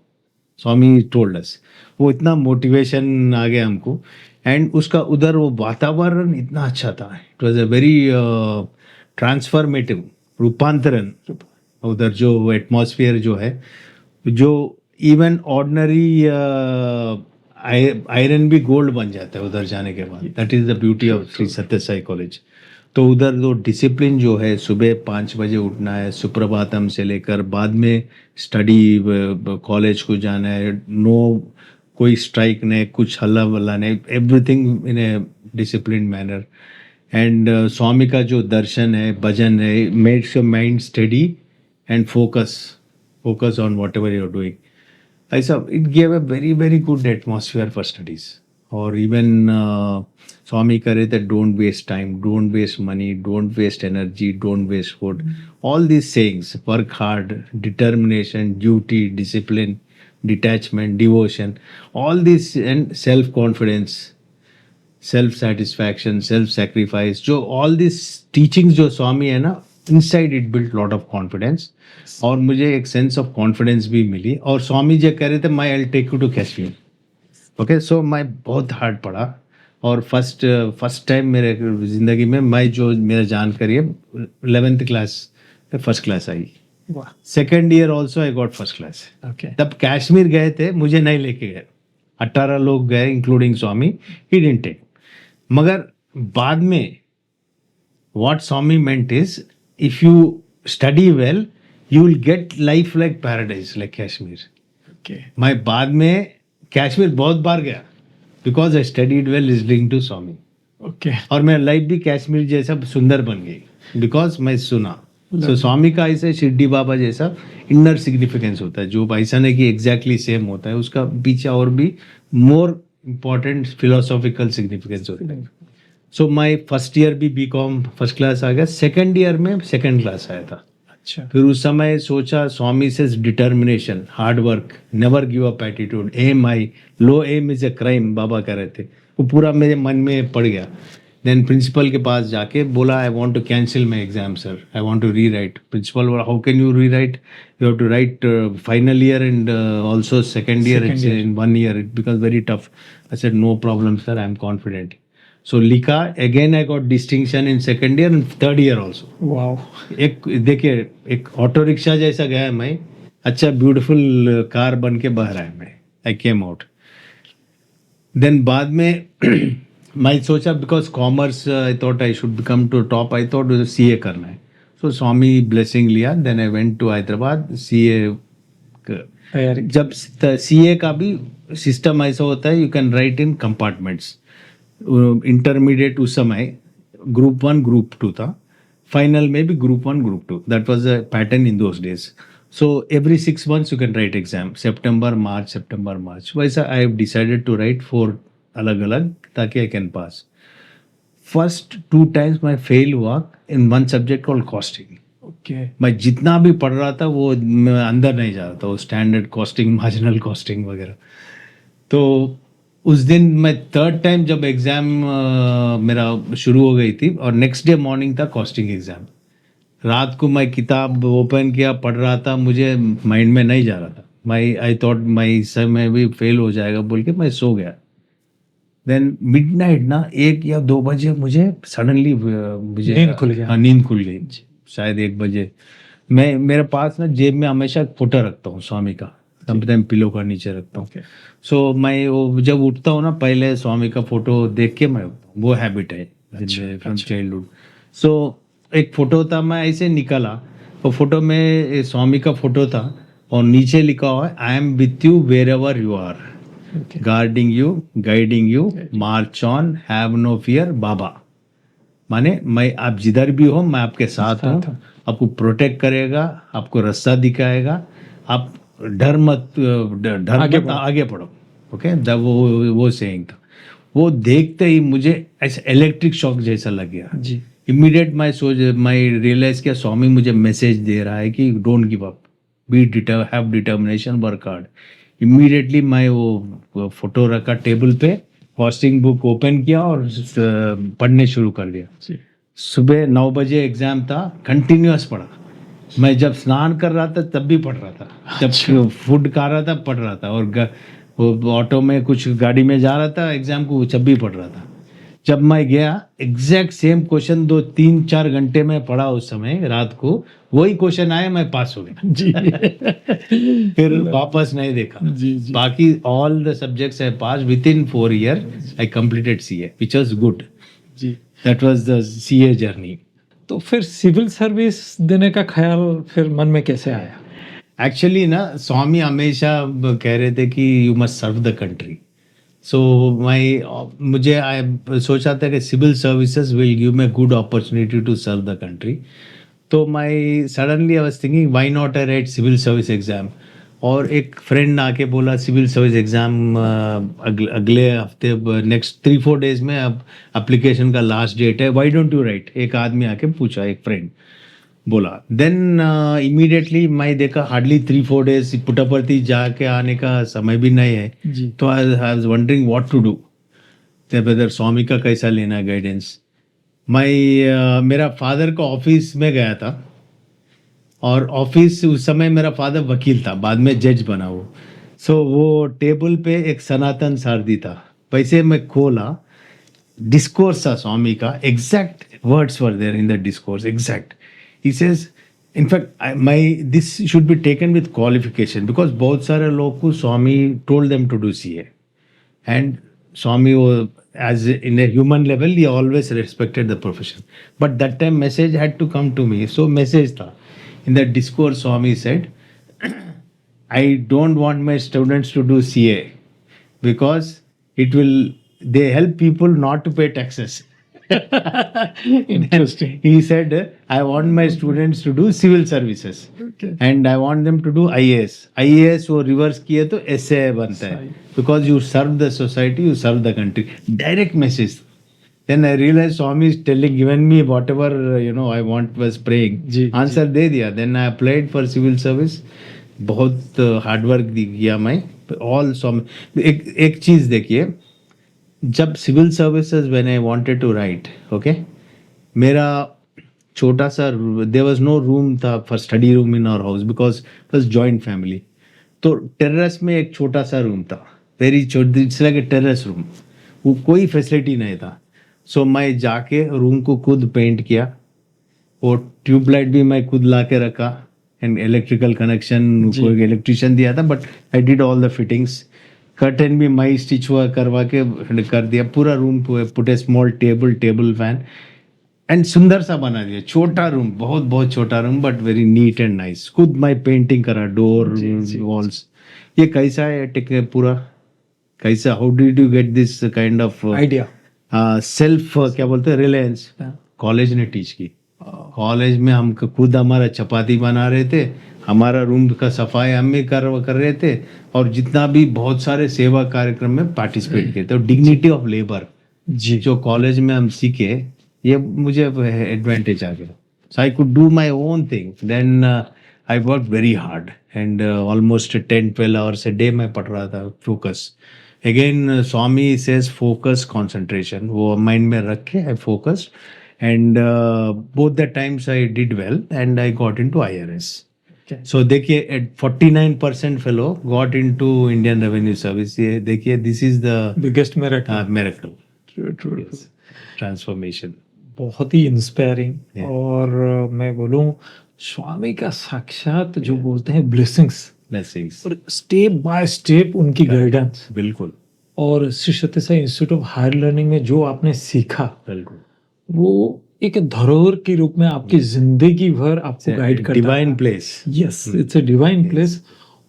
स्वामी टोल्ड अस। वो इतना मोटिवेशन आ गया हमको, एंड उसका उधर वो वातावरण इतना अच्छा था, it was a very transformative, रूपांतरण उधर जो एटमॉस्फेयर जो है, जो इवन ऑर्डिनरी आयरन भी गोल्ड बन जाता है उधर जाने के बाद। That is the beauty of Shri Sathya Sai college. तो उधर जो डिसिप्लिन जो है, सुबह 5 बजे उठना है, सुप्रभातम से लेकर बाद में स्टडी कॉलेज को जाना है, नो कोई स्ट्राइक नहीं, कुछ हल्ला वल्ला नहीं, everything in a discipline manner. And Swami का जो दर्शन है, भजन है, makes your mind study and focus on whatever you are doing. ऐसा it gave a very very good atmosphere for studies. और इवन स्वामी करे that don't waste time, don't waste money, don't waste energy, don't waste food, all these sayings, work hard, determination, duty, discipline, detachment, devotion, all this, and self confidence, self satisfaction, self sacrifice, जो all these teachings जो स्वामी है ना, inside it built lot of confidence, और मुझे एक sense of confidence भी मिली। और स्वामी जी कह रहे थे मैं I'll take you to Kashmir, okay. So मैं बहुत हार्ड पढ़ा, और फर्स्ट टाइम मेरे जिंदगी में मैं जो मेरा जानकारी है 11th क्लास फर्स्ट क्लास आई। वाह, second year also I got first class. Okay, तब कश्मीर गए थे, मुझे नहीं लेके गए, 18 लोग गए including Swami, he didn't take. मगर बाद में what Swami meant is, if you study well you will get life like paradise like Kashmir. Okay, मैं बाद में कश्मीर बहुत बार गया, because I studied well listening to Swami, okay, और मेरा लाइफ भी कश्मीर जैसा सुंदर बन गई, बिकॉज मैं सुना। सो स्वामी का ऐसे शिरडी बाबा जैसा इनर सिग्निफिकेंस होता है, जो ऐसा नहीं कि एग्जैक्टली सेम होता है, उसका पीछे और भी मोर इम्पोर्टेंट फिलोसॉफिकल सिग्निफिकेंस होता है। सो माई फर्स्ट ईयर भी BCom फर्स्ट क्लास आ गया, सेकेंड ईयर में सेकेंड क्लास आया था। अच्छा, फिर उस समय सोचा स्वामी से determination, hard work, never give up attitude, aim high, low aim is a crime, Baba कह रहे थे, वो पूरा मेरे मन में पड़ गया। देन प्रिंसिपल के पास जाके बोला I want to cancel my exam sir, I want to rewrite. Principal बोला how can you rewrite, you have to write final year and also second year, it's in 1 year, it becomes very tough. I said no problem sir, I am confident. So लिखा, again I got distinction in second year and third year also. Wow, एक देखिए, एक auto rickshaw जैसा गया मैं, अच्छा beautiful car बन के बह रहा है मैं, आई केम आउट। देन बाद में मैं सोचा because commerce I thought I should become to top, I thought CA करना है. सो स्वामी ब्लेसिंग लिया, then I went to Hyderabad CA. तैयारी जब सीए का भी सिस्टम ऐसा होता है, you can write in compartments. Intermediate उस समय ग्रुप 1 ग्रुप 2 था, फाइनल में भी group 1 group 2. That was a pattern in those days. So every 6 months you can write exam, September March. वैसा I have decided to write 4 अलग अलग ताकि I can pass. First 2 times मैं fail हुआ in one subject called costing. Okay. मैं जितना भी पढ़ रहा था वो मैं अंदर नहीं जा रहा था, वो स्टैंडर्ड कॉस्टिंग, मार्जिनल कॉस्टिंग वगैरह. तो उस दिन मैं थर्ड टाइम जब एग्ज़ाम मेरा शुरू हो गई थी और नेक्स्ट डे मॉर्निंग था कॉस्टिंग एग्ज़ाम. रात को मैं किताब ओपन किया, पढ़ रहा था, मुझे माइंड में नहीं जा रहा था. आई थॉट मैं इस समय भी फेल हो जाएगा बोल के मैं सो गया. देन मिडनाइट ना 1 या 2 बजे मुझे सडनली मुझे नींद खुल गया. हाँ, नींद खुल गई. शायद 1 बजे. मैं मेरे पास ना जेब में हमेशा एक फोटो रखता हूँ स्वामी का, समटाइम पिलो का नीचे रखता हूँ. सो मैं वो जब उठता हूँ ना पहले स्वामी का फोटो देख के मैं उठता हूँ. वो हैबिट है फ्रॉम चाइल्डहुड. सो एक फोटो था, मैं ऐसे निकला, वो फोटो में स्वामी का फोटो था और नीचे लिखा हुआ है I am with you wherever you are, guarding you, guiding you, march on, have no fear बाबा. माने मैं आप जिधर भी हो मैं आपके साथ हूँ, आपको प्रोटेक्ट करेगा, आपको रास्ता दिखाएगा, आप डर मत आगे बढ़ो. ओके. वो सेइंग था. वो देखते ही मुझे ऐसा इलेक्ट्रिक शॉक जैसा लग गया जी. इमीडिएट. मैं रियलाइज किया स्वामी मुझे मैसेज दे रहा है कि don't give up, have determination, work hard. Immediately मैं वो फोटो रखा टेबल पे, कॉस्टिंग बुक ओपन किया और पढ़ने शुरू कर दिया. सुबह 9 बजे एग्जाम था, कंटिन्यूअस पढ़ा. मैं जब स्नान कर रहा था तब भी पढ़ रहा था, जब फूड खा रहा था पढ़ रहा था, और वो ऑटो में कुछ गाड़ी में जा रहा था एग्जाम को जब भी पढ़ रहा था. जब मैं गया एग्जैक्ट सेम क्वेश्चन 2-3-4 घंटे में पढ़ा उस समय रात को, वही क्वेश्चन आया, मैं पास हो गया जी. फिर वापस नहीं देखा जी. बाकी all the subjects I pass within 4 years. I completed CA which was good जी. That was the CA journey. तो फिर सिविल सर्विस देने का ख्याल फिर मन में कैसे आया? एक्चुअली ना स्वामी हमेशा कह रहे थे कि you must serve the country. So मुझे सोचा था कि civil services will give me good opportunity to serve the country. तो मैं suddenly I was thinking why not I write civil service exam. और एक फ्रेंड आके बोला सिविल सर्विस एग्जाम अगले हफ्ते, नेक्स्ट 3-4 days में अब एप्लीकेशन का लास्ट डेट है, व्हाई डोंट यू राइट. एक आदमी आके पूछा, एक फ्रेंड बोला. देन इमीडिएटली मैं देखा हार्डली 3-4 days, पुट्टपर्थी जाके आने का समय भी नहीं है जी. तो I was wondering what to do. Whether Swami का कैसा लेना गाइडेंस. मैं मेरा फादर का ऑफिस में गया था, और ऑफिस उस समय मेरा फादर वकील था, बाद में जज बना वो. सो वो टेबल पे एक सनातन सारथी था, वैसे मैं खोला, डिस्कोर्स था स्वामी का, exact words were there in the discourse, exact. He says, in fact, this should be taken with qualification because बहुत सारे लोग को स्वामी told them to do CA, and Swami as in a human level he always respected the profession. But that time message had to come to me. So message था. In that discourse Swami said, I don't want my students to do CA because they help people not to pay taxes. Interesting. He said, I want my students to do civil services. Okay. And I want them to do IAS. IAS वो reverse किए तो SAI बनता है. Because you serve the society, you serve the country. Direct message. Then I realized Swami is given me whatever I want, was praying. Answer दे दिया. Then I applied for civil service. बहुत hard work किया मैं. All Swami. एक चीज देखिए, जब civil services when I wanted to write, okay, मेरा छोटा सा, देयर वाज नो रूम था for study room in our house because it was joint family. तो टेरेस में एक छोटा सा रूम था, वेरी छोटा, it's like a terrace room. वो कोई फैसिलिटी नहीं था. सो मैं जाके रूम को खुद पेंट किया, और ट्यूबलाइट भी मैं खुद ला के रखा, एंड इलेक्ट्रिकल कनेक्शन कोई इलेक्ट्रिशियन दिया था, but I did all the fittings. Curtain भी माई स्टिच हुआ करवा के कर दिया, पूरा room put A small table fan and सुंदर सा बना दिया, छोटा रूम, बहुत बहुत छोटा room but very neat and nice. खुद मैं पेंटिंग करा, डोर वॉल्स। ये कैसा है पूरा, कैसा, how did you get this kind of idea? Self क्या बोलते हैं, रिलायंस कॉलेज ने टीच की। कॉलेज में हम खुद हमारा चपाती बना रहे थे, हमारा रूम का सफाई हम ही कर रहे थे, और जितना भी बहुत सारे सेवा कार्यक्रम में पार्टिसिपेट किए थे। डिग्निटी ऑफ लेबर जी, जो कॉलेज में हम सीखे, ये मुझे एडवांटेज आ गया। So I could do my own thing. Then I work very hard and almost 10-12 hours a day मैं पढ़ रहा था, focus. Again Swami says focus concentration, वो माइंड में रख के I focused and both the times I did well and I got into IRS। So देखिए 49% fellow got into Indian revenue service. ये देखिए, this is the biggest miracle. Miracle, transformation. बहुत ही inspiring. Yeah. और मैं बोलूं, स्वामी का साक्षात जो बोलते हैं ब्लेसिंग्स, ब्लेसिंग्स, और स्टेप बाय स्टेप उनकी गाइडेंस, बिल्कुल और Shri Sathya Sai institute of higher learning में जो आपने सीखा, बिल्कुल। वो एक धरोहर के रूप में आपकी जिंदगी भर आपको गाइड करता है। Divine place. Yes, it's a divine place.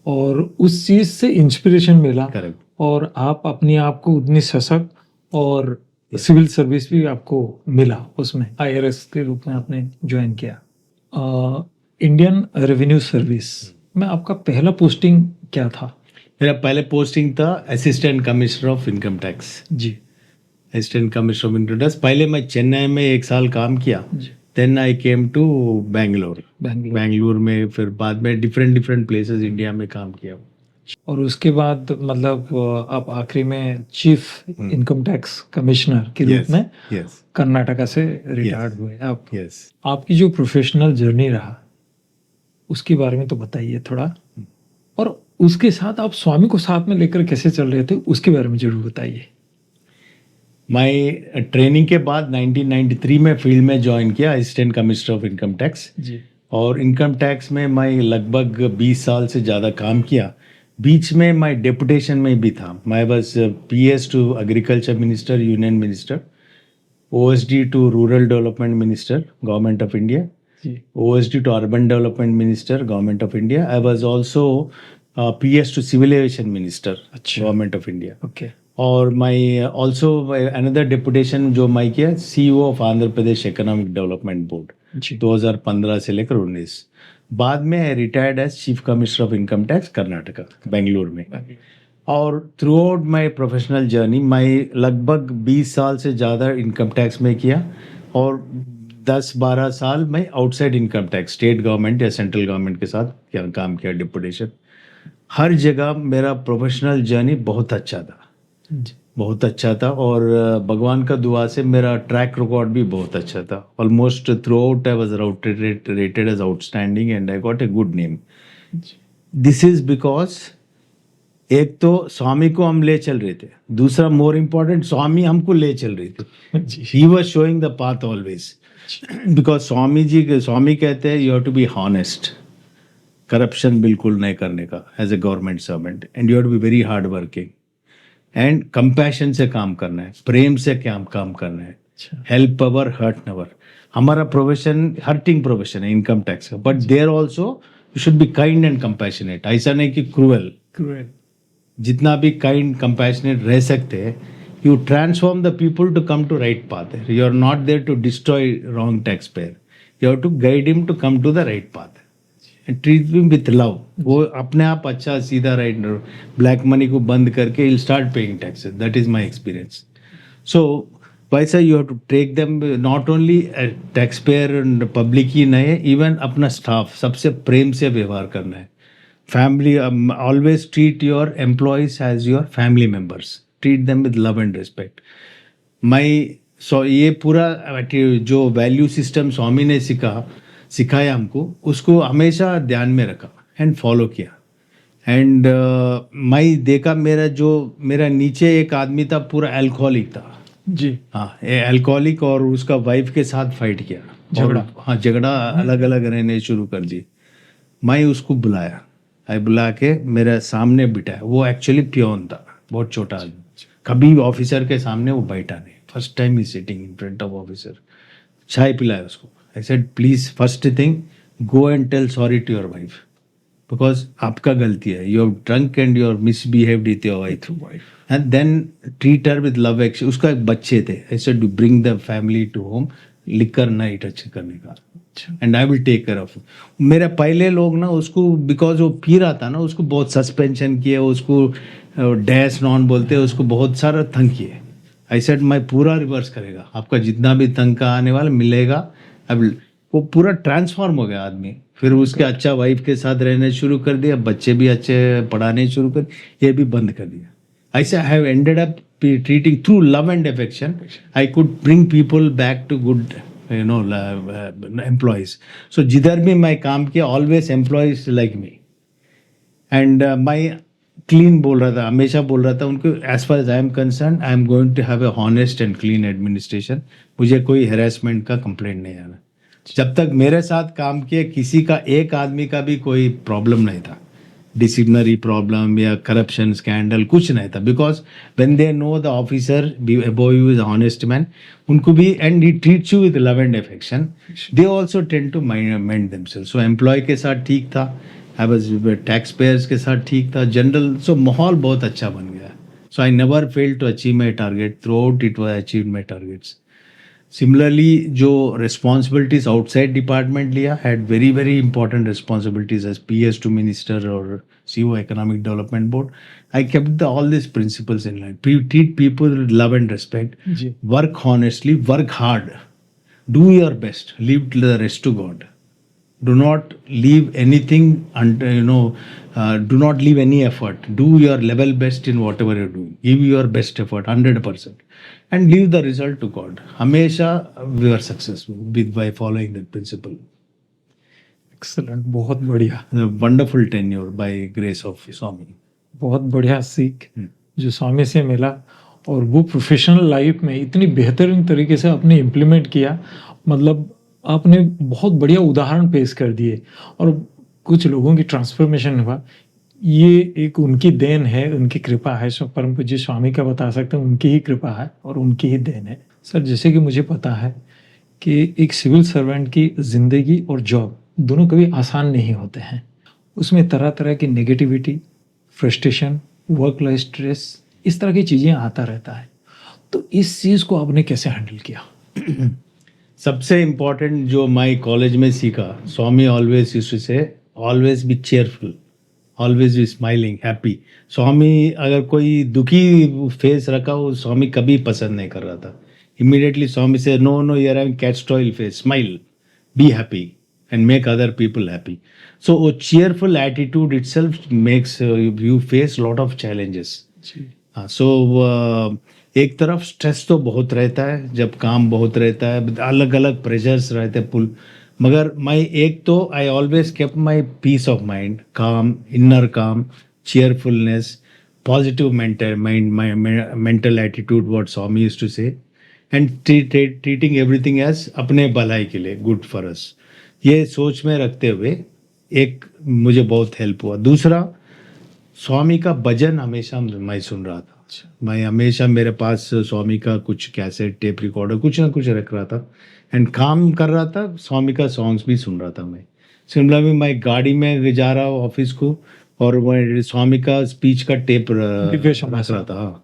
और उस चीज से इंस्पिरेशन मिला, करेक्ट। और आप अपने आप को उतनी सशक्त, और सिविल सर्विस भी आपको मिला उसमें, IRS के रूप में आपने ज्वाइन किया। इंडियन रेवेन्यू सर्विस में आपका पहला पोस्टिंग क्या था? मेरा पहले पोस्टिंग था assistant commissioner of income tax. जी, assistant commissioner of income tax. पहले मैं चेन्नई में 1 साल काम किया, जी। Then I came to Bangalore. Bangalore में फिर बाद में डिफरेंट प्लेसेस इंडिया में काम किया। और उसके बाद मतलब आप आखिरी में चीफ इनकम टैक्स कमिश्नर के रूप में यस कर्नाटका से रिटायर्ड हुए आप। यस। आपकी जो प्रोफेशनल जर्नी रहा, उसके बारे में तो बताइए थोड़ा, और उसके साथ आप स्वामी को साथ में लेकर कैसे चल रहे थे, उसके बारे में जरूर बताइए। मैं ट्रेनिंग के बाद 1993 में फील्ड में ज्वाइन किया, assistant commissioner of income tax. जी, और इनकम टैक्स में मैं लगभग 20 साल से ज़्यादा काम किया। बीच में मैं डेपुटेशन में भी था। मैं बस PS to agriculture minister, union minister, OSD to rural development minister, government of India, जी, OSD to Urban Development Minister, Government of India. I was also PS to Civil Aviation Minister, अच्छा। Government of India. Okay, और my also another deputation जो मैं किया, CEO of Andhra Pradesh economic development board, जी, 2015 से लेकर 19। बाद में I retired as chief commissioner of income tax Karnataka, Bengaluru में। और throughout my professional journey मैं लगभग 20 साल से ज़्यादा इनकम टैक्स में किया, और 10-12 साल मैं outside income tax, state government या सेंट्रल गवर्नमेंट के साथ काम किया, डिपुटेशन। हर जगह मेरा प्रोफेशनल जर्नी बहुत अच्छा था, बहुत अच्छा था। और भगवान का दुआ से मेरा ट्रैक रिकॉर्ड भी बहुत अच्छा था। ऑलमोस्ट थ्रू आउट I was rated as outstanding and I got a good name. This is because एक तो स्वामी को हम ले चल रहे थे, दूसरा मोर इम्पोर्टेंट स्वामी हमको ले चल रहे थे। He was showing the path always, because Swami कहते हैं you have to be honest, corruption बिल्कुल नहीं करने का as a government servant, and you have to be very hard working, and compassion से काम करना है, प्रेम से काम करना है। Help ever, hurt never. हमारा प्रोफेशन हर्टिंग प्रोफेशन है इनकम टैक्स का, but there also you should be kind and compassionate. ऐसा नहीं कि क्रूएल। जितना भी काइंड कंपैशनेट रह सकते हैं, you transform the people to come to right path. You are not there to destroy wrong tax payer, you have to guide him to come to the right path and treat him with love. वो अपने आप अच्छा सीधा right, black money को बंद करके will start paying taxes. That is my experience. So वैसा you have to take them, not only tax payer and public ही नहीं है, इवन अपना स्टाफ सबसे प्रेम से व्यवहार करना है। Family, always treat your employees as your family members, treat them with love and respect. ये पूरा जो वैल्यू सिस्टम स्वामी ने सिखाया हमको, उसको हमेशा ध्यान में रखा एंड फॉलो किया। एंड मैं देखा मेरा नीचे एक आदमी था, पूरा अल्कोहलिक था जी, हाँ, अल्कोहलिक, और उसका वाइफ के साथ फाइट किया, झगड़ा अलग अलग रहने शुरू कर दी। मैं उसको बुला के मेरे सामने बिठाया। वो एक्चुअली पियोन था, बहुत छोटा आदमी, कभी ऑफिसर के सामने वो बैठा नहीं, फर्स्ट टाइम ही sitting in front of officer, चाय पिलाया उसको। I said please first thing go and tell sorry to your wife, because आपका गलती है, you have drunk and you are misbehaved with your wife, and then treat her with love action. उसका एक बच्चे थे, I said you bring the family to home, liquor नहीं touch करने का, and I will take care of. मेरे पहले लोग ना उसको, बिकॉज वो पी रहा था ना, उसको बहुत सस्पेंशन किए, उसको डैश नॉन बोलते हैं, उसको बहुत सारा तंग किए। आई सेड मैं पूरा रिवर्स करेगा, आपका जितना भी तंग का आने वाला मिलेगा। अब वो पूरा ट्रांसफॉर्म हो गया आदमी, फिर उसके अच्छा वाइफ के साथ रहने शुरू कर दिया, बच्चे भी अच्छे पढ़ाने शुरू कर, ये भी बंद कर दिया। ऐसे I have ended up treating through love and affection, I could bring people back to good employees. So जिधर भी मैं काम किया, always employees like me, and my clean बोल रहा था, हमेशा बोल रहा था उनको, as far as I am concerned I am going to have a honest and clean administration, मुझे कोई harassment का complaint नहीं आना। जब तक मेरे साथ काम किए किसी का एक आदमी का भी कोई प्रॉब्लम नहीं था, डिसिप्लिनरी प्रॉब्लम या करप्शन स्कैंडल कुछ नहीं था, because when they know the officer above you is honest man, उनको भी, and he treats you with love and affection, they also tend to mend themselves. So employee के साथ ठीक था, आई वाज टैक्स पेयर्स के साथ ठीक था, जनरल, सो माहौल बहुत अच्छा बन गया। So I never failed to achieve my target, throughout it was achieve my targets. Similarly, जो responsibilities outside department लिया, had very very important responsibilities as PS to Minister or CEO Economic Development Board. I kept all these principles in line. Treat people with love and respect. Work honestly, work hard, do your best, leave the rest to God. Do not leave anything do not leave any effort. Do your level best in whatever you're doing. Give your best effort, 100%. And leave the result to God. हमेशा we are successful by following that principle. Excellent, बहुत बढ़िया। A wonderful tenure by grace of Swami. बहुत बढ़िया सीख जो स्वामी से मिला, और वो प्रोफेशनल लाइफ में इतनी बेहतरीन तरीके से आपने इम्प्लीमेंट किया, मतलब आपने बहुत बढ़िया उदाहरण पेश कर दिए, और कुछ लोगों की ट्रांसफॉर्मेशन हुआ। ये एक उनकी देन है, उनकी कृपा है। परम पूज्य स्वामी का बता सकते हैं, उनकी ही कृपा है और उनकी ही देन है। सर, जैसे कि मुझे पता है कि एक सिविल सर्वेंट की ज़िंदगी और जॉब दोनों कभी आसान नहीं होते हैं, उसमें तरह तरह की negativity, frustration, work life stress, इस तरह की चीज़ें आता रहता है। तो इस चीज़ को आपने कैसे हैंडल किया? सबसे इम्पोर्टेंट जो मैं कॉलेज में सीखा, Swami always used to say always be cheerful, always be smiling, happy. Swami अगर कोई दुखी फेस रखा, वो स्वामी कभी पसंद नहीं कर रहा था। Immediately Swami say no you are having castor oil face, smile, be happy and make other people happy. So वो cheerful attitude itself makes you face lot of challenges. So एक तरफ स्ट्रेस तो बहुत रहता है, जब काम बहुत रहता है, अलग अलग प्रेशर्स रहते हैं पुल, मगर मैं एक तो I always kept my peace of mind, calm, inner calm, cheerfulness, positive mental attitude, what Swami used to say, and treating everything as अपने भलाई के लिए, good for us. ये सोच में रखते हुए एक मुझे बहुत हेल्प हुआ। दूसरा, स्वामी का भजन हमेशा मैं सुन रहा था। मैं हमेशा मेरे पास स्वामी का कुछ कैसेट, टेप रिकॉर्डर, कुछ ना कुछ रख रहा था, एंड काम कर रहा था, स्वामी का सॉन्ग्स भी सुन रहा था मैं। शिमला में मैं गाड़ी में जा रहा हूँ ऑफिस को, और मैं स्वामी का स्पीच का टेप रख रहा था,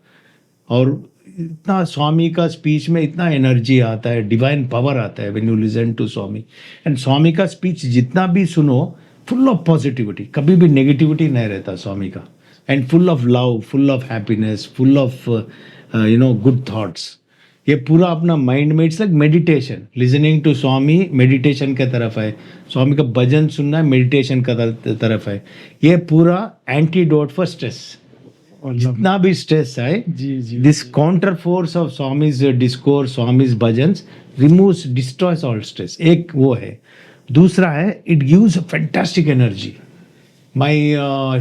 और इतना स्वामी का स्पीच में इतना एनर्जी आता है, डिवाइन पावर आता है when you listen to Swami. And Swami का स्पीच जितना भी सुनो, फुल ऑफ पॉजिटिविटी, कभी भी नेगेटिविटी नहीं रहता स्वामी का, and full of love, full of happiness, full of good thoughts. ये पूरा अपना माइंड में, it's like meditation. Listening to Swami meditation के तरफ है, स्वामी का भजन सुनना मेडिटेशन का तरफ है। ये पूरा एंटीडोट फॉर स्ट्रेस। जितना भी स्ट्रेस है, this counter force of Swami's discourse, Swami's bhajans removes, destroys all stress. एक वो है। दूसरा है, it gives fantastic energy. My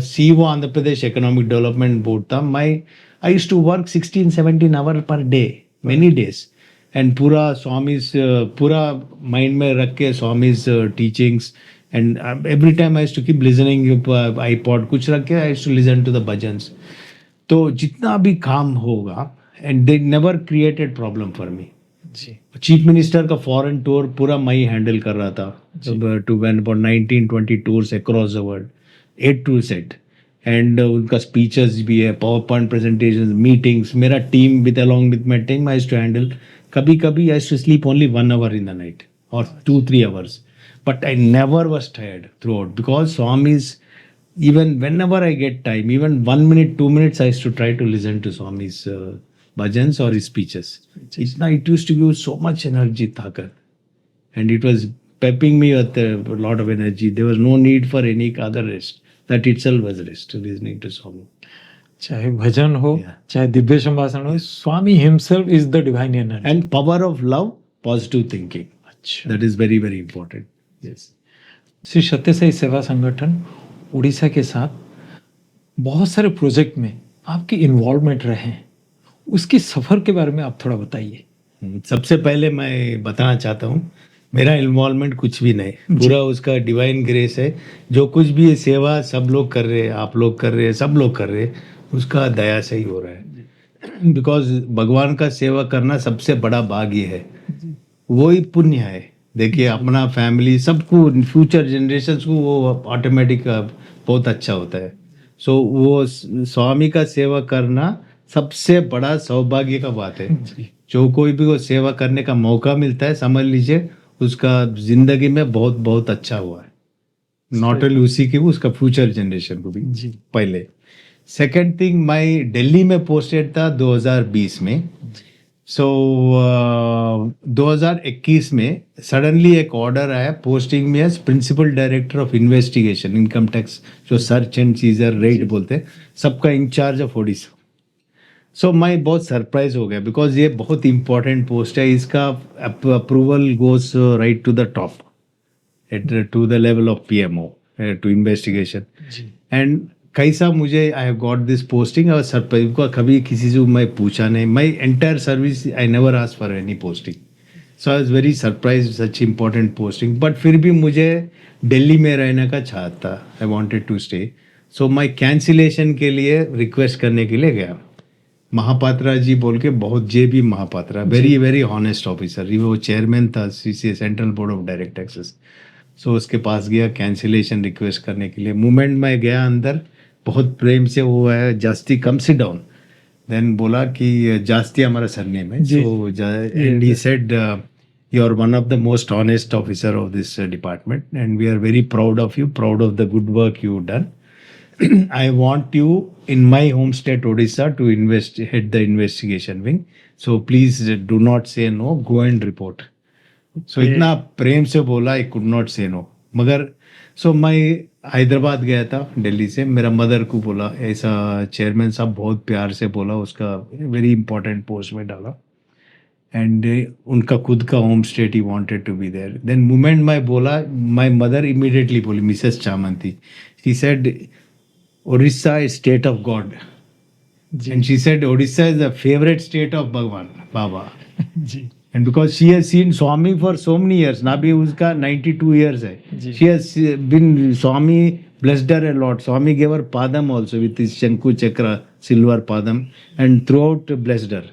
CEO Andhra Pradesh economic development board था। I used to work 16-17 hour per day, many days, and पूरा स्वामीज पूरा माइंड में रख के Swami's teachings, and every time I used to keep listening, iPod कुछ रख के I used to listen to the bhajans. तो जितना भी काम होगा, and they never created problem for me. जी चीफ मिनिस्टर का फॉरेन टूर पूरा मैं ही हैंडल कर रहा था. To when about 19-20 tours across the world, A to Z. And उनका स्पीचेस भी है, पावर पॉइंट प्रेजेंटेशन, मीटिंग्स. मेरा team with along with my team I to handle. कभी कभी I to sleep only 1 hour in the night or 2-3 hours, but I never was tired throughout, because Swami's, even whenever I get time, even 1 minute 2 minutes, I used to try to listen to Swami's bhajans or his speeches. It used to give so much energy, takat, and it was pepping me with a lot of energy. There was no need for any other rest. That itself was rest, listening to Swami. चाहे भजन हो, Yeah. चाहे दिव्य संभाषण हो, Swami himself is the divine energy. And power of love, positive thinking. अच्छा. That is very, very important. Yes. Shri Sathya Sai सेवा संगठन उड़ीसा के साथ बहुत सारे प्रोजेक्ट में आपकी इन्वॉल्वमेंट रहे हैं, उसकी सफर के बारे में आप थोड़ा बताइए. सबसे पहले मैं बताना चाहता हूँ, मेरा इन्वॉल्वमेंट कुछ भी नहीं, पूरा उसका डिवाइन ग्रेस है. जो कुछ भी ये सेवा सब लोग कर रहे हैं, आप लोग कर रहे हैं, सब लोग कर रहे हैं, उसका दया से ही हो रहा है. बिकॉज भगवान का सेवा करना सबसे बड़ा भाग्य है, वही पुण्य है. देखिए अपना फैमिली सबको, फ्यूचर जनरेशन को वो ऑटोमेटिक बहुत अच्छा होता है. सो वो स्वामी का सेवा करना सबसे बड़ा सौभाग्य का बात है. जो कोई भी वो सेवा करने का मौका मिलता है, समझ लीजिए उसका जिंदगी में बहुत बहुत अच्छा हुआ है. नॉट ओनली उसी की, उसका फ्यूचर जनरेशन को भी. जी. पहले सेकेंड थिंग, मैं दिल्ली में पोस्टेड था 2020 में. सो 2021 में सडनली एक ऑर्डर आया पोस्टिंग में as principal director of investigation, income tax, जो सर्च एंड सीजर रेड बोलते हैं, सबका इंचार्ज ऑफ ओडिशा. सो मैं बहुत सरप्राइज हो गया, बिकॉज ये बहुत इंपॉर्टेंट पोस्ट है. इसका approval goes right to the top, to the level of PMO, to investigation. And कैसा मुझे I have got this posting, और सरप्राइज को कभी किसी से मैं पूछा नहीं. My entire service I never ask for any posting. So I was very surprise, such important posting. But फिर भी मुझे दिल्ली में रहने का चाह था, I wanted to stay. So मैं कैंसिलेशन के लिए रिक्वेस्ट करने के लिए गया. महापात्रा जी बोल के, बहुत JB Mahapatra, very very honest officer, वो चेयरमैन था CCA, central board of direct taxes. So उसके पास गया कैंसिलेशन रिक्वेस्ट करने के लिए. मोमेंट में गया अंदर, बहुत प्रेम से वो है, जास्ती कम सिट डाउन. देन बोला कि जास्ती हमारा सरनेम है. So and he said, you are one of the most honest officer of this department, and we are very proud of you, proud of the good work you've done. I want you in my home state Odisha to head the investigation wing. So please do not say no, go and report. So इतना प्रेम से बोला, I could not say no. मगर so मैं हैदराबाद गया था दिल्ली से, मेरा mother को बोला, ऐसा चेयरमैन साहब बहुत प्यार से बोला, उसका वेरी इंपॉर्टेंट पोस्ट में डाला. एंड उनका खुद का home state, he wanted to be there. Then moment मैं बोला, माय मदर इमीडिएटली बोली, Mrs Chamanti, she said Orissa is state of God. And she said Odisha is the favorite state of Bhagwan, Baba. And because she has seen Swami for so many years, now भी उसका 92 years है. She has been, Swami blessed her a lot. Swami gave her padam also with his Shanku Chakra, silver padam, and throughout blessed her.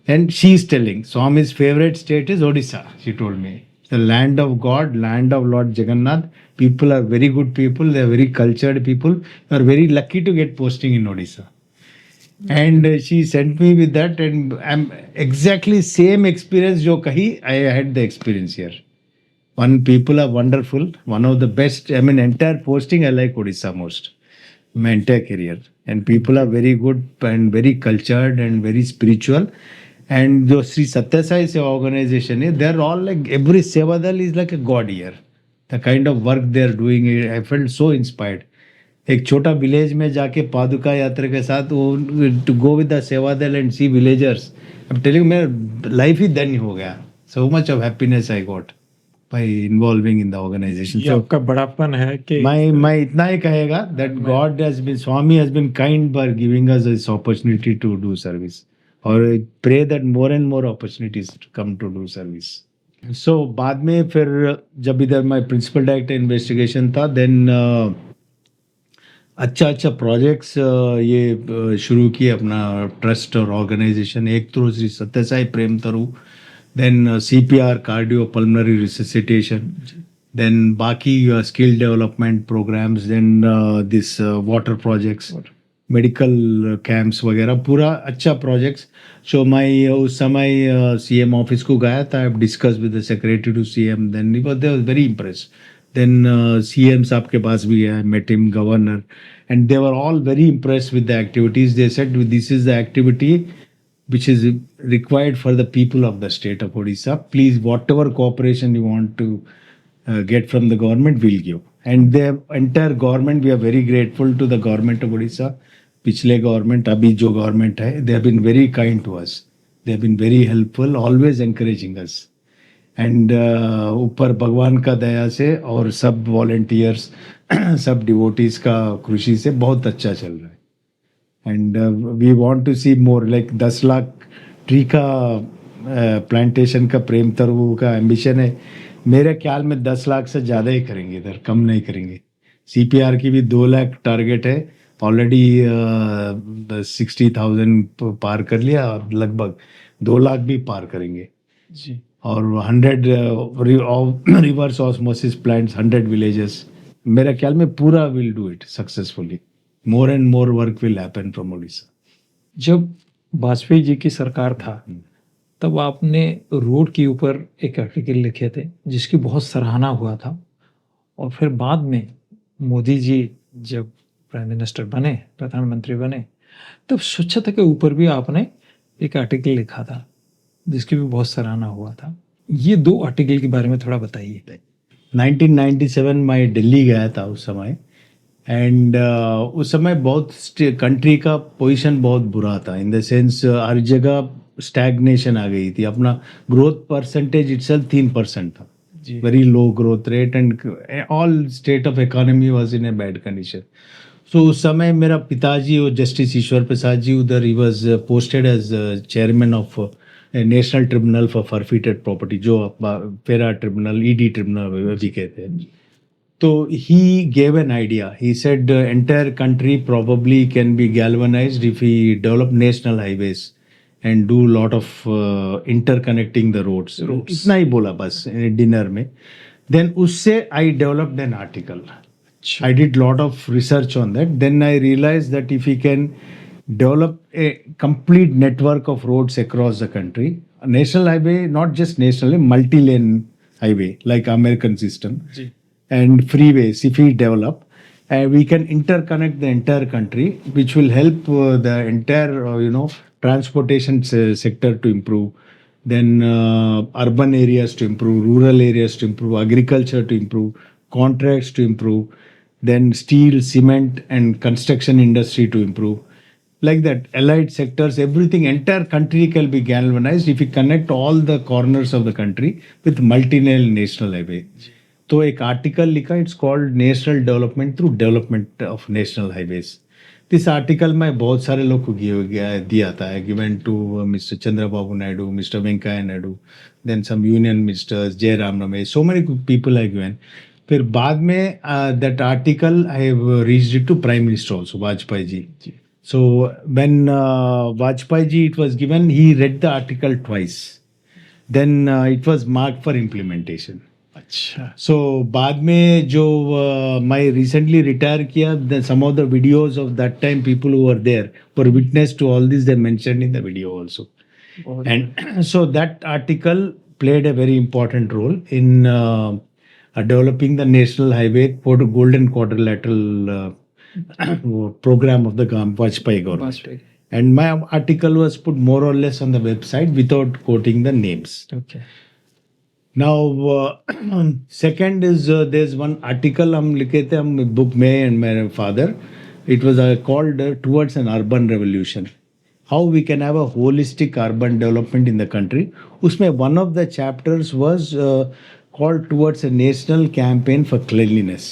And she is telling, Swami's favorite state is Odisha, she told me. The land of God, land of Lord Jagannath. People are very good people. They are very cultured people. You are very lucky to get posting in Odisha. And she sent me with that, and I'm exactly same experience जो कही, I had the experience here. One, people are wonderful. One of the best. I mean, entire posting I like Odisha most. My entire career. And people are very good and very cultured and very spiritual. And जो श्री सत्य साई सेवा organization है, they are all like, every Sevadal is like a god here. The kind of work they are doing, I felt so inspired. एक छोटा village में जाके पादुका यात्रा के साथ वो to go with the Sevadal and see villagers, I am telling, मेरा लाइफ ही धन्य हो गया. So much of happiness I got by involving in the organization. ये आपका बड़ापन है कि मैं इतना ही कहेगा that God has been, Swami has been kind for giving us this opportunity to do service, और pray that more and more opportunities come to do service. So बाद में फिर जब इधर मैं प्रिंसिपल डायरेक्टर इन्वेस्टिगेशन था, देन अच्छा अच्छा प्रोजेक्ट्स ये शुरू किए अपना ट्रस्ट और ऑर्गेनाइजेशन। एक तो Shri Sathya Sai Prema Taru, then CPR cardio pulmonary resuscitation, then बाकी skill development programs, then this water projects, medical camps वगैरह, पूरा अच्छा प्रोजेक्ट्स। सो मैं उस समय सीएम ऑफिस को गया था, I discuss with the secretary to CM, then they was very impress. Then CM साहब के पास भी गया, met him, governor, and they were all very impressed with the activities. They said this is the activity which is required for the people of the state of Odisha. Please, whatever cooperation you want to get from the government, we'll give. And the entire government, we are very grateful to the government of Odisha. पिछले government, अभी जो government है, they have been very kind to us. They have been very helpful, always encouraging us. And ऊपर भगवान का दया से और सब वॉलेंटियर्स सब डिवोटीज का खुशी से बहुत अच्छा चल रहा है। And we want to see more, like 10 lakh tree का प्लांटेशन का प्रेम तरु का एम्बिशन है। मेरे ख्याल में 10 लाख से ज़्यादा ही करेंगे, इधर कम नहीं करेंगे। सीपीआर की भी 2 लाख टारगेट है, ऑलरेडी 60,000 पार कर लिया, लगभग 2 लाख भी पार करेंगे जी। और 100 रिवर्स ऑस्मोसिस प्लांट्स, 100 विलेजेस। मेरा ख्याल में पूरा will do it successfully. More and more work will happen from Odisha. जब वाजपेयी जी की सरकार था तब आपने रोड के ऊपर एक आर्टिकल लिखे थे जिसकी बहुत सराहना हुआ था, और फिर बाद में मोदी जी जब प्राइम मिनिस्टर बने, प्रधानमंत्री बने, तब स्वच्छता के ऊपर भी आपने एक आर्टिकल लिखा था जिसकी भी बहुत सराहना हुआ था। ये 2 आर्टिकल के बारे में थोड़ा बताइए। 1997 मैं दिल्ली गया था उस समय, एंड उस समय बहुत कंट्री का पोजीशन बहुत बुरा था, इन द सेंस हर जगह स्टैग्नेशन आ गई थी। अपना ग्रोथ परसेंटेज इटसेल्फ 3% था, very low growth rate, and all state of economy was in a bad condition. So उस समय मेरा पिताजी और जस्टिस ईश्वर प्रसाद जी उधर, he was posted as chairman of national tribunal for forfeited property, जो फेरा ट्रिब्यूनल, ईडी ट्रिब्यूनल भी कहते हैं। तो he gave an idea, he said entire country probably can be galvanized if we develop national highways and do lot of interconnecting the roads. इतना ही बोला बस dinner में। Then उससे I developed an article, I did lot of research on that. Then I realized that if we can develop a complete network of roads across the country, a national highway, not just national, multi-lane highway like American system, and freeways, if we develop, we can interconnect the entire country, which will help the entire transportation sector to improve. Then urban areas to improve, rural areas to improve, agriculture to improve, contracts to improve, then steel, cement, and construction industry to improve. Like that, allied sectors, everything, entire country can be galvanized if we connect all the corners of the country with multi-lane national highway. तो एक article लिखा, it's called national development through development of national highways. This article मैं बहुत सारे लोग को दिया था, given to mister Chandrababu Naidu, mister Venkaiah Naidu, then some union ministers, Jairam Ramesh, so many people I given. फिर बाद में that article I have reached it to prime minister also, Vajpayee ji. So when Vajpayee ji it was given, he read the article twice, then it was marked for implementation. अच्छा, so बाद में जो मैं recently retire किया, some of the videos of that time, people who were there were witness to all this, they mentioned in the video also. And so that article played a very important role in developing the national highway for the golden quadrilateral program of the Vajpayee government. And my article was put more or less on the website without quoting the names. Okay. Now, second is there's one article हम लिखे थे हम book में and my father. It was called Towards an Urban Revolution. How we can have a holistic urban development in the country. उसमें one of the chapters was called Towards a National Campaign for Cleanliness.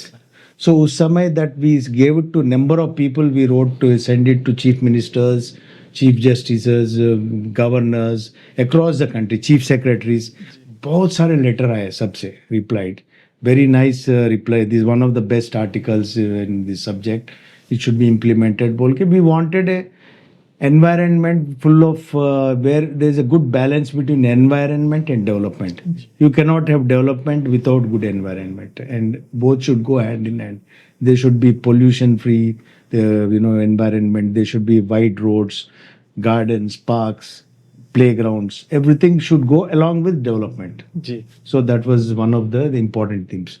So उस समय that we gave it to number of people, we wrote to send it to chief ministers, chief justices, governors across the country, chief secretaries. बहुत सारे letter आए सबसे, replied. Very nice reply. This is one of the best articles in this subject. it should be implemented बोल के we wanted a environment full of where there's a good balance between environment and development. You cannot have development without good environment, and both should go hand in hand. There should be pollution free environment. There should be wide roads, gardens, parks, playgrounds. Everything should go along with development. Ji So that was one of the important things.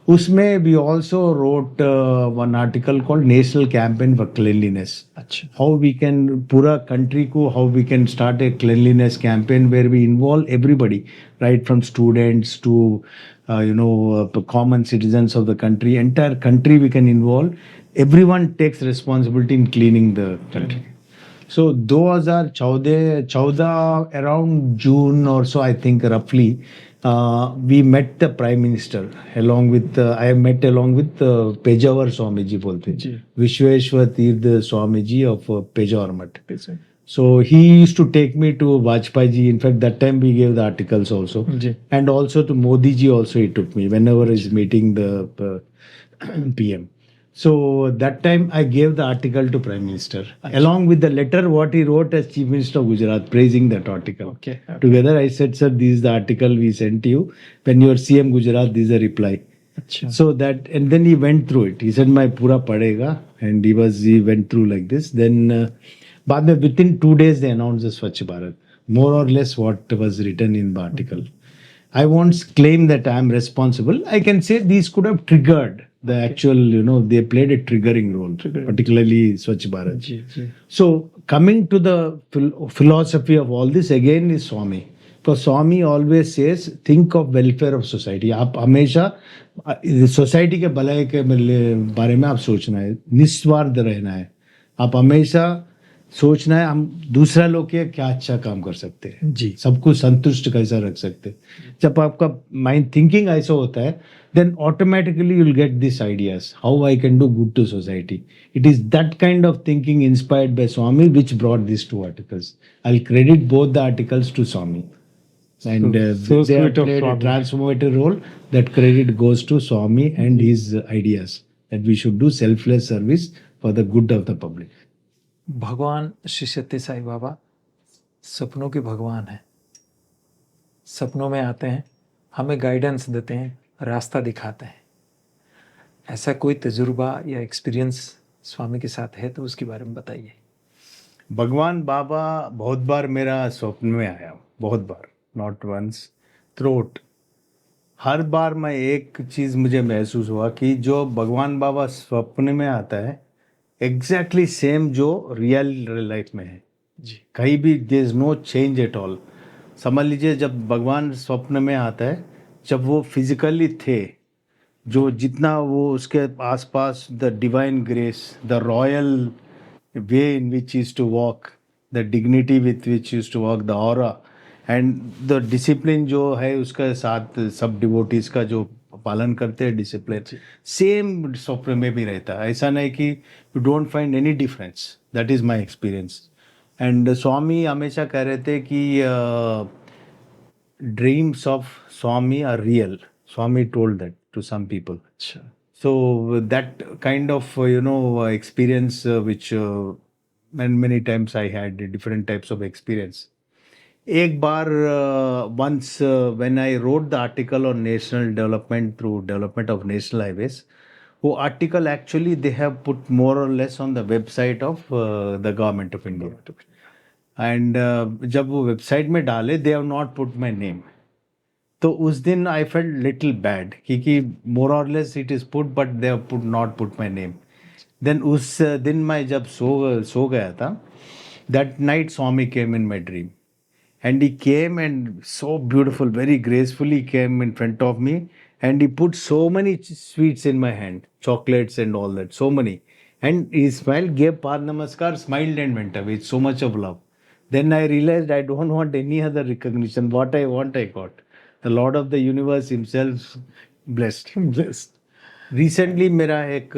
उसमें we also wrote one article called National Campaign for Cleanliness. अच्छा How we can पूरा country को how we can start a cleanliness campaign where we involve everybody, right from students to the common citizens of the country. Entire country we can involve. Everyone takes responsibility in cleaning the country. So 2014 around June or so, I think roughly, we met the Prime Minister along with I met along with Pejawar Swamiji बोलते जी Vishweshwar Tirth Swamiji of Pejawar Mutt. जी So he used to take me to Vajpayee ji. In fact, that time we gave the articles also, जी and also to Modi ji also he took me whenever he's meeting the PM. So that time I gave the article to Prime Minister along with the letter what he wrote as Chief Minister of Gujarat praising that article. Okay Together I said, sir, this is the article we sent you. When you are CM Gujarat, this is a reply. अच्छा So that, and then he went through it. He said, "My pura padega," and he went through like this. Then, बाद में within 2 days they announced the Swachh Bharat. More or less what was written in the article. I won't claim that I am responsible. I can say these could have triggered the actual, they played a triggering role, particularly Swachh Bharat. Ji ji So coming to the philosophy of all this again is Swami. Because Swami always says, think of welfare of society. आप हमेशा society के भलाई के बारे में आप सोचना है, निस्वार्थ रहना है. आप हमेशा सोचना है हम दूसरा लोग के क्या अच्छा काम कर सकते हैं, जी सबको संतुष्ट कैसा रख सकते हैं. जब आपका माइंड थिंकिंग ऐसा होता है, then automatically you'll get these ideas how I can do good to society. It is that kind of thinking inspired by Swami which brought these 2 articles. I'll credit both the articles to Swami, and so they have sweet of played a Swami. transformative role. That credit goes to Swami and his ideas that we should do selfless service for the good of the public. भगवान श्री सत्य साई बाबा सपनों के भगवान हैं. सपनों में आते हैं, हमें गाइडेंस देते हैं, रास्ता दिखाते हैं. ऐसा कोई तजुर्बा या एक्सपीरियंस स्वामी के साथ है तो उसके बारे में बताइए. भगवान बाबा बहुत बार मेरा स्वप्न में आया, बहुत बार, नॉट वंस, थ्रोट. हर बार मैं एक चीज़ मुझे महसूस हुआ कि जो भगवान बाबा स्वप्न में आता है एग्जैक्टली सेम जो रियल लाइफ में है. जी कहीं भी there is no change at all. समझ लीजिए जब भगवान स्वप्न में आता है, जब वो फिजिकली थे, जो जितना वो उसके आसपास the divine grace, the royal way in which use to walk, the dignity with which use to walk, the aura and the discipline जो है उसका साथ सब डिवोटीज का जो पालन करते हैं डिसिप्लिन, सेम स्वप्न में भी रहता है. ऐसा नहीं कि you don't find any difference. That is my experience. And Swami हमेशा कह रहे थे कि dreams of Swami are real. Swami told that to some people. अच्छा So that kind of experience which many times I had different types of experience. एक बार once when I wrote the article on national development through development of national highways, वो article actually they have put more or less on the website of the government of India. And जब वो website में डाले, they have not put my name. तो उस दिन I felt little bad क्योंकि more और less it is put but they put not put my name. Then उस दिन मैं जब सो गया था, that night Swami came in my dream and he came and so beautiful, very gracefully came in front of me and he put so many sweets in my hand, chocolates and all that, so many. And he smiled, gave Par Namaskar, smiled and went away with so much of love. Then I realized I don't want any other recognition. What I want, I got. The Lord of the Universe himself blessed. Recently मेरा एक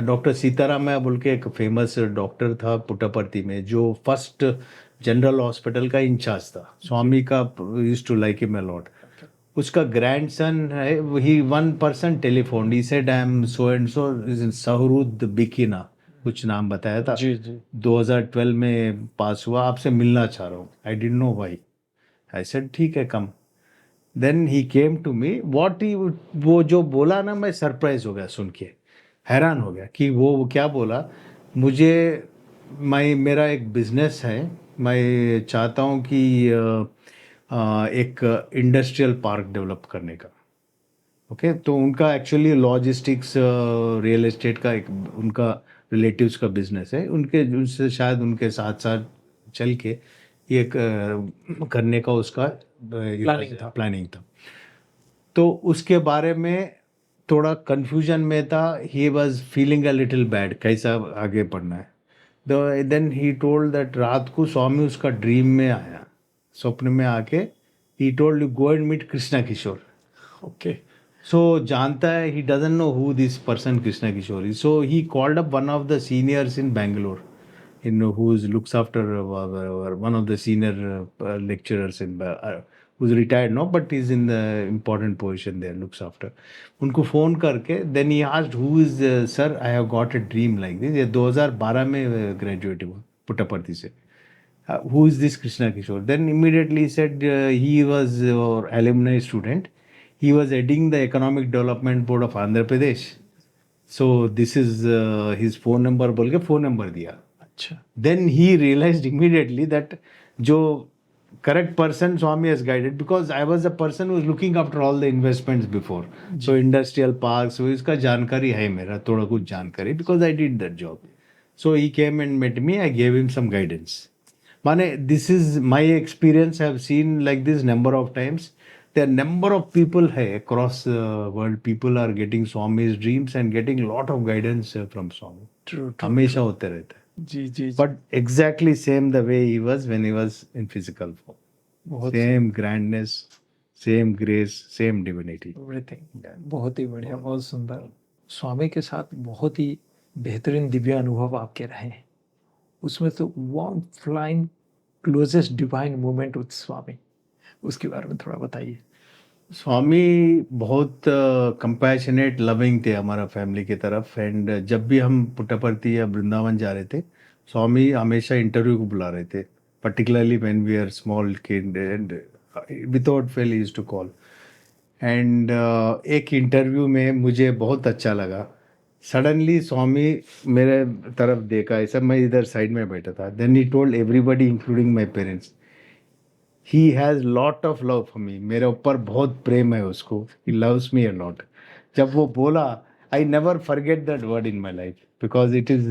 doctor Sitaramayya बोल के एक famous doctor था पुट्टापर्थी में, जो first general hospital का incharge था. स्वामी का used to like him a lot. उसका ग्रैंडसन है, he one person telephone, he said I am so and so, सहरुद बिकिना कुछ नाम बताया था, जी जी 2012 में पास हुआ, आपसे मिलना चाह रहा हूँ। I didn't know why. I said ठीक है come. Then he came to me, what he, वो जो बोला ना, मैं सरप्राइज हो गया सुन के, हैरान हो गया कि वो क्या बोला मुझे। मेरा एक बिजनेस है, मैं चाहता हूँ कि एक इंडस्ट्रियल पार्क डेवलप करने का। ओके, तो उनका एक्चुअली लॉजिस्टिक्स रियल एस्टेट का एक उनका रिलेटिव्स का बिजनेस है, उनके उनसे शायद उनके साथ साथ चल के ये करने का उसका प्लानिंग था। तो उसके बारे में थोड़ा कंफ्यूजन में था, he was feeling a little bad, कैसा आगे बढ़ना है। देन ही टोल्ड दैट, रात को स्वामी उसका ड्रीम में आया, स्वप्न में आके, he told you go and meet Krishna Kishore. Okay so जानता है, he doesn't know who this person Krishna Kishore is, so he called up one of the seniors in Bangalore, in who's looks after one of the senior lecturers in who's retired now, but is in the important position there, looks after. उनको phone करके then he asked who is sir, I have got a dream like this, ये 2012 में graduate हुआ पुट्टपर्ती से। Who is this Krishna Kishore? Then immediately he said he was our alumni student. He was heading the Economic Development Board of Andhra Pradesh. So this is his phone number, बोल के phone number दिया। अच्छा Then he realized immediately that जो correct person Swami has guided, because I was the person who was looking after all the investments before. So industrial parks, so इसका जानकारी है मेरा, थोड़ा कुछ जानकारी, because I did that job. So he came and met me, I gave him some guidance. माने this is my experience, I have seen like this number of times. There are number of people है across the world, people are getting Swami's dreams and getting lot of guidance from Swami. True हमेशा होते रहता है। जी जी जी, But exactly same the way he was when he was in physical form. बहुत Same grandness, same grace, same divinity. Everything बहुत ही बढ़िया, बहुत सुंदर। स्वामी के साथ बहुत ही बेहतरीन दिव्य अनुभव आपके रहे हैं, उसमें तो one flying closest divine moment with Swami, उसके बारे में थोड़ा बताइए। स्वामी बहुत कंपैशनेट लविंग थे हमारा फैमिली की तरफ, एंड जब भी हम पुट्टपर्ती या वृंदावन जा रहे थे, स्वामी हमेशा इंटरव्यू को बुला रहे थे, particularly when we are small kid, and without fail he used to call. And एक इंटरव्यू में मुझे बहुत अच्छा लगा, सडनली स्वामी मेरे तरफ देखा, ऐसा मैं इधर साइड में बैठा था, then he told everybody including my parents, he has lot of love for me, मेरे ऊपर बहुत प्रेम है उसको, he loves me a lot। जब वो बोला, I never forget that word in my life, because it is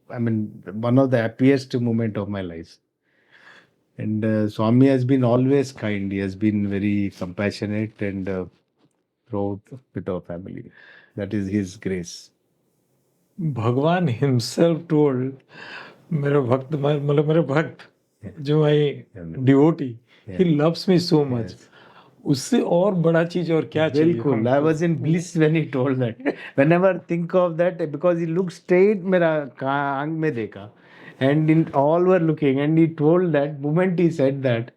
I mean one of the happiest moment of my life। And Swami has been always kind, he has been very compassionate and throughout with our family, that is his grace। भगवान himself told, मेरे भक्त, मतलब मेरे भक्त जो है devotee, he loves me so much, उससे और बड़ा चीज और क्या चाहिए। बिल्कुल, I was in bliss when he told that। Whenever think of that, because he looked straight मेरा आंख में देखा, and in all were looking, and he told that moment he said that,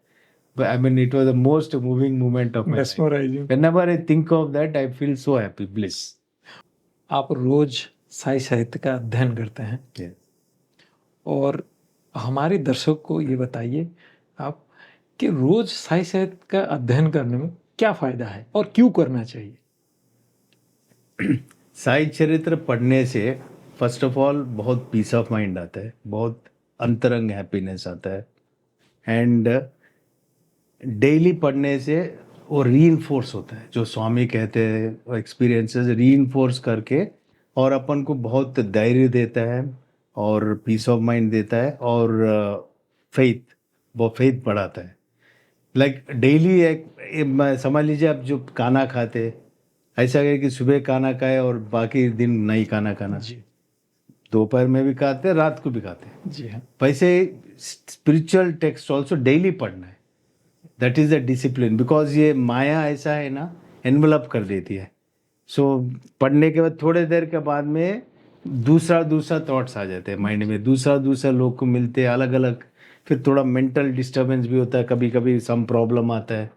I mean it was the most moving moment of my life। Mesmerizing। Whenever I think of that, I feel so happy, bliss। आप रोज साई साहित्य का अध्ययन करते हैं, Yes। और हमारे दर्शक को ये बताइए आप कि रोज साई साहित्य का अध्ययन करने में क्या फायदा है और क्यों करना चाहिए। साई चरित्र पढ़ने से फर्स्ट ऑफ ऑल बहुत पीस ऑफ माइंड आता है, बहुत अंतरंग हैप्पीनेस आता है, एंड डेली पढ़ने से वो रीइंफोर्स होता है, जो स्वामी कहते हैं एक्सपीरियंसेस रीइंफोर्स करके, और अपन को बहुत धैर्य देता है और पीस ऑफ माइंड देता है, और फेथ बढ़ाता है। लाइक डेली समझ लीजिए, आप जो खाना खाते, ऐसा है कि सुबह खाना खाए और बाकी दिन नहीं खाना, जी दोपहर में भी खाते, रात को भी खाते। जी हाँ, वैसे स्पिरिचुअल टेक्स्ट ऑल्सो डेली पढ़ना है, that is the discipline, because ये माया ऐसा है ना, एनवलप कर देती है। सो पढ़ने के बाद थोड़े देर के बाद में दूसरा थॉट्स आ जाते हैं माइंड में, दूसरा लोग को मिलते हैं अलग अलग, फिर थोड़ा मेंटल डिस्टर्बेंस भी होता है, कभी कभी सम प्रॉब्लम आता है,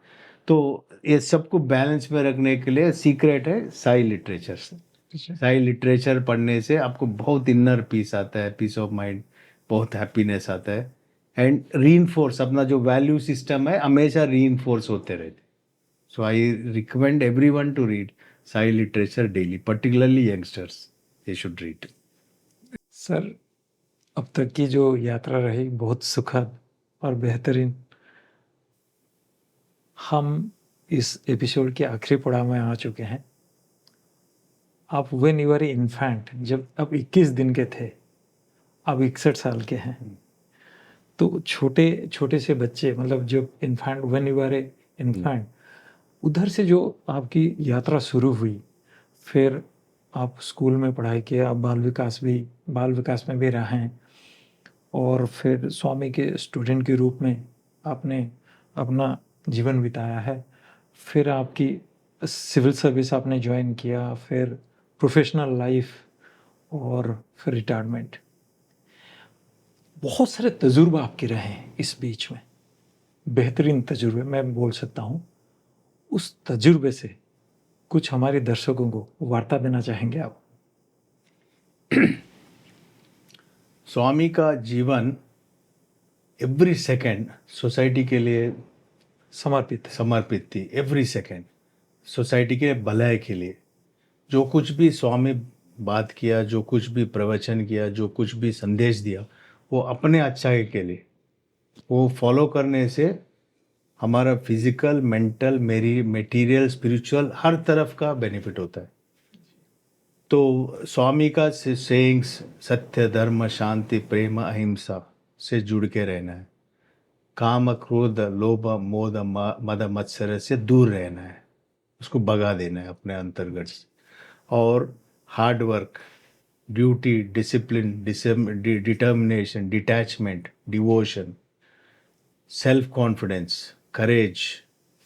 तो ये सबको बैलेंस में रखने के लिए सीक्रेट है साई लिटरेचर। साई लिटरेचर पढ़ने से आपको बहुत इनर पीस आता है, पीस ऑफ माइंड, बहुत हैप्पीनेस आता है, एंड रीइंफोर्स अपना जो वैल्यू सिस्टम है हमेशा रीइंफोर्स होते रहते। So I recommend everyone to read Sai literature daily, particularly youngsters they should read. Sir, अब तक की जो यात्रा रही बहुत सुखद और बेहतरीन। हम इस एपिसोड के आखिरी पड़ाव में आ चुके हैं। आप व्हेन यू आर इन्फेंट, जब आप 21 दिन के थे, अब 61 साल के हैं, तो छोटे छोटे से बच्चे, मतलब जो infant, when you are infant, उधर से जो आपकी यात्रा शुरू हुई, फिर आप स्कूल में पढ़ाई किए, आप बाल विकास में भी रहे हैं, और फिर स्वामी के स्टूडेंट के रूप में आपने अपना जीवन बिताया है। फिर आपकी सिविल सर्विस आपने ज्वाइन किया, फिर प्रोफेशनल लाइफ, और फिर रिटायरमेंट। बहुत सारे तजुर्बे आपके रहे हैं इस बीच में, बेहतरीन तजुर्बे मैं बोल सकता हूँ। उस तजुर्बे से कुछ हमारे दर्शकों को वार्ता देना चाहेंगे आप? स्वामी का जीवन एवरी सेकेंड सोसाइटी के लिए समर्पित थी। एवरी सेकेंड सोसाइटी के भलाई के लिए। जो कुछ भी स्वामी बात किया, जो कुछ भी प्रवचन किया, जो कुछ भी संदेश दिया, वो अपने अच्छाई के लिए। वो फॉलो करने से हमारा फिजिकल, मेंटल, मेटीरियल, स्पिरिचुअल हर तरफ का बेनिफिट होता है। तो स्वामी का सेइंग्स सत्य, धर्म, शांति, प्रेम, अहिंसा से जुड़ के रहना है। काम, क्रोध, लोभ, मोद, मद, मत्सर से दूर रहना है, उसको भगा देना है अपने अंतर्गत से। और hard work, duty, discipline, determination, detachment, devotion, self confidence, courage,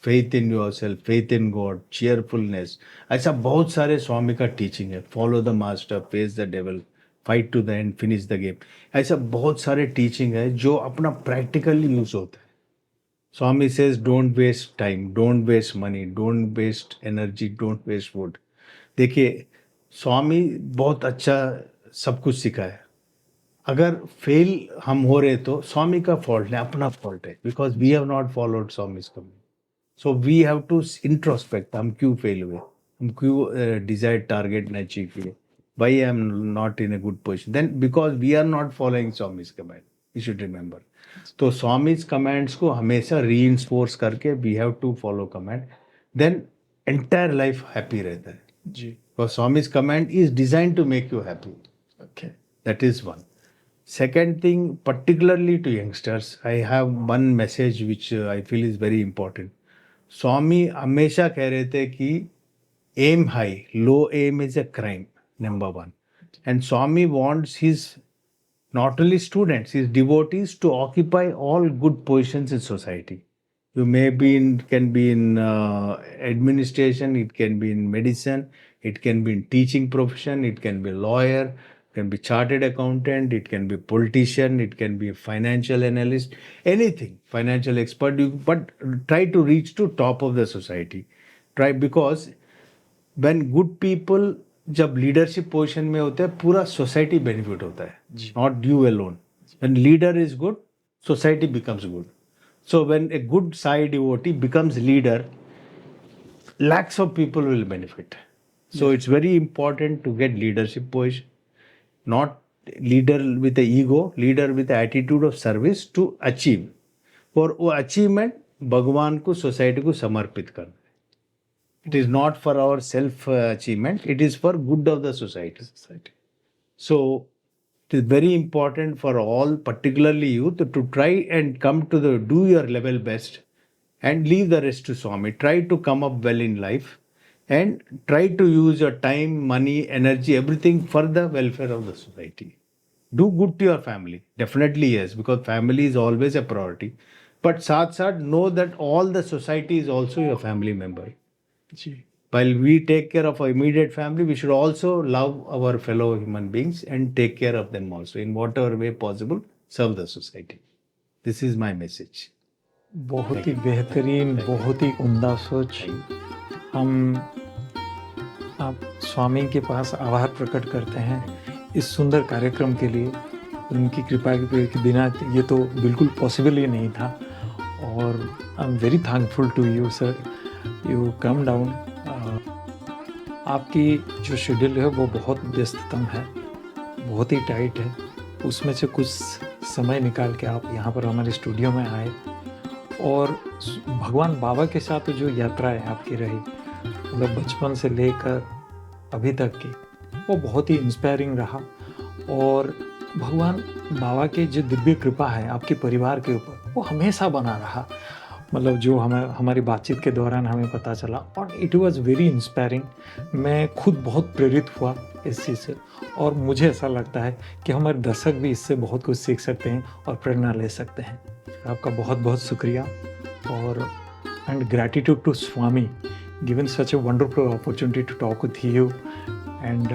faith in yourself, faith in God, cheerfulness, ऐसा बहुत सारे स्वामी का टीचिंग है। Follow the master, face the devil, fight to the end, finish the game. ऐसा बहुत सारे teaching है जो अपना प्रैक्टिकली यूज होता है। Swami says don't waste time, don't waste money, don't waste energy, don't waste food. देखिए, स्वामी बहुत अच्छा सब कुछ सिखाया। अगर फेल हम हो रहे तो स्वामी का फॉल्ट नहीं, अपना फॉल्ट है, because we have not followed Swami's comment. So we have to introspect, हम क्यों फेल हुए, हम क्यों डिजायर्ड टारगेट नहीं अचीव किए, why I am not in a good position, then because we are not following Swami's comment, you should remember. तो Swami's comments को हमेशा रीइंफोर्स करके we have to follow comment, then entire life happy रहता है जी। Because Swami's comment is design to make you happy. Okay, that is one. Second thing, particularly to youngsters, I have one message which I feel is very important. स्वामी हमेशा कह रहे थे कि aim high, low aim is a crime, number one. And Swami wants his not only students, his devotees to occupy all good positions in society. You may be in, can be in administration, it can be in medicine, it can be in teaching profession, it can be lawyer, can be chartered accountant, it can be politician, it can be a financial analyst, anything, financial expert. But try to reach to top of the society. Try, because when good people जब leadership position में होते हैं पूरा society benefit होता है, not you alone. When leader is good, society becomes good. So when a good Sai devotee becomes leader, lakhs of people will benefit. So it's very important to get leadership position. Not leader with the ego, leader with the attitude of service to achieve. और वो achievement भगवान को, society को समर्पित करना है. It is not for our self achievement, it is for good of the society. So it is very important for all, particularly youth, to try and come to the, do your level best and leave the rest to Swami. Try to come up well in life and try to use your time, money, energy, everything for the welfare of the society. Do good to your family. Definitely yes, because family is always a priority. But साथ know that all the society is also your family member. While we take care of our immediate family, we should also love our fellow human beings and take care of them also. In whatever way possible, serve the society. This is my message. बहुत ही बेहतरीन, बहुत ही उम्दा सोच। हम आप स्वामी के पास आभार प्रकट करते हैं इस सुंदर कार्यक्रम के लिए। उनकी कृपा के बिना ये तो बिल्कुल पॉसिबल ही नहीं था। और I am very thankful to you sir, you come down. आपकी जो शेड्यूल है वो बहुत व्यस्ततम है, बहुत ही टाइट है। उसमें से कुछ समय निकाल के आप यहाँ पर हमारे स्टूडियो में आए और भगवान बाबा के साथ जो यात्रा है आपकी रही, मतलब बचपन से लेकर अभी तक की, वो बहुत ही इंस्पायरिंग रहा। और भगवान बाबा की जो दिव्य कृपा है आपके परिवार के ऊपर, वो हमेशा बना रहा। मतलब जो हमारी बातचीत के दौरान हमें पता चला, और इट वाज वेरी इंस्पायरिंग। मैं खुद बहुत प्रेरित हुआ इस चीज़ से, और मुझे ऐसा लगता है कि हमारे दर्शक भी इससे बहुत कुछ सीख सकते हैं और प्रेरणा ले सकते हैं। आपका बहुत बहुत शुक्रिया। और and gratitude to Swami given such a wonderful opportunity to talk with you and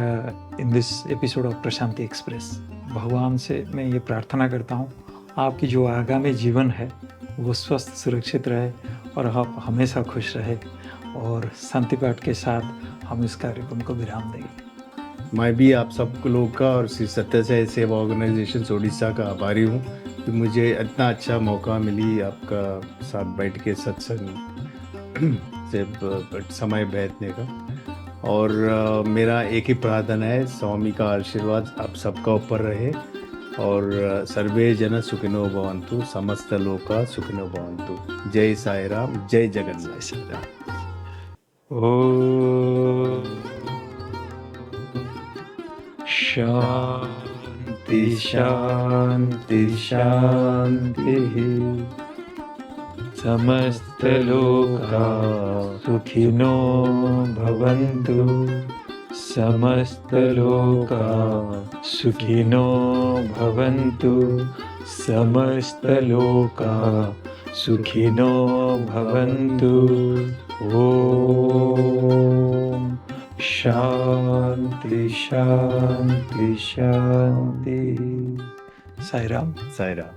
in this episode of Prasanthi Express. भगवान से मैं ये प्रार्थना करता हूँ आपकी जो आगामी जीवन है वो स्वस्थ सुरक्षित रहे और आप हमेशा खुश रहे, और शांति पाठ के साथ हम इस कार्यक्रम को विराम देंगे। मैं भी आप सब लोग का और श्री सत्य साई सेवा ऑर्गेनाइजेशन उड़ीसा का आभारी हूँ कि मुझे इतना अच्छा मौका मिली आपका साथ बैठ के सत्संग से समय बैठने का। और मेरा एक ही प्रार्थना है, स्वामी का आशीर्वाद आप सबका ऊपर रहे, और सर्वे जन सुखिनो भवन्तु, समस्त लोका सुखिनो भवन्तु। जय साई राम, जय जगन्नाथ। ओ शांति शांति शांति, समस्त लोका सुखिनो भवन्तु, समस्त लोका सुखिनो भवन्तु, समस्त लोका सुखिनो भवन्तु। ओम शांति शांति शांति। साई राम। साई राम।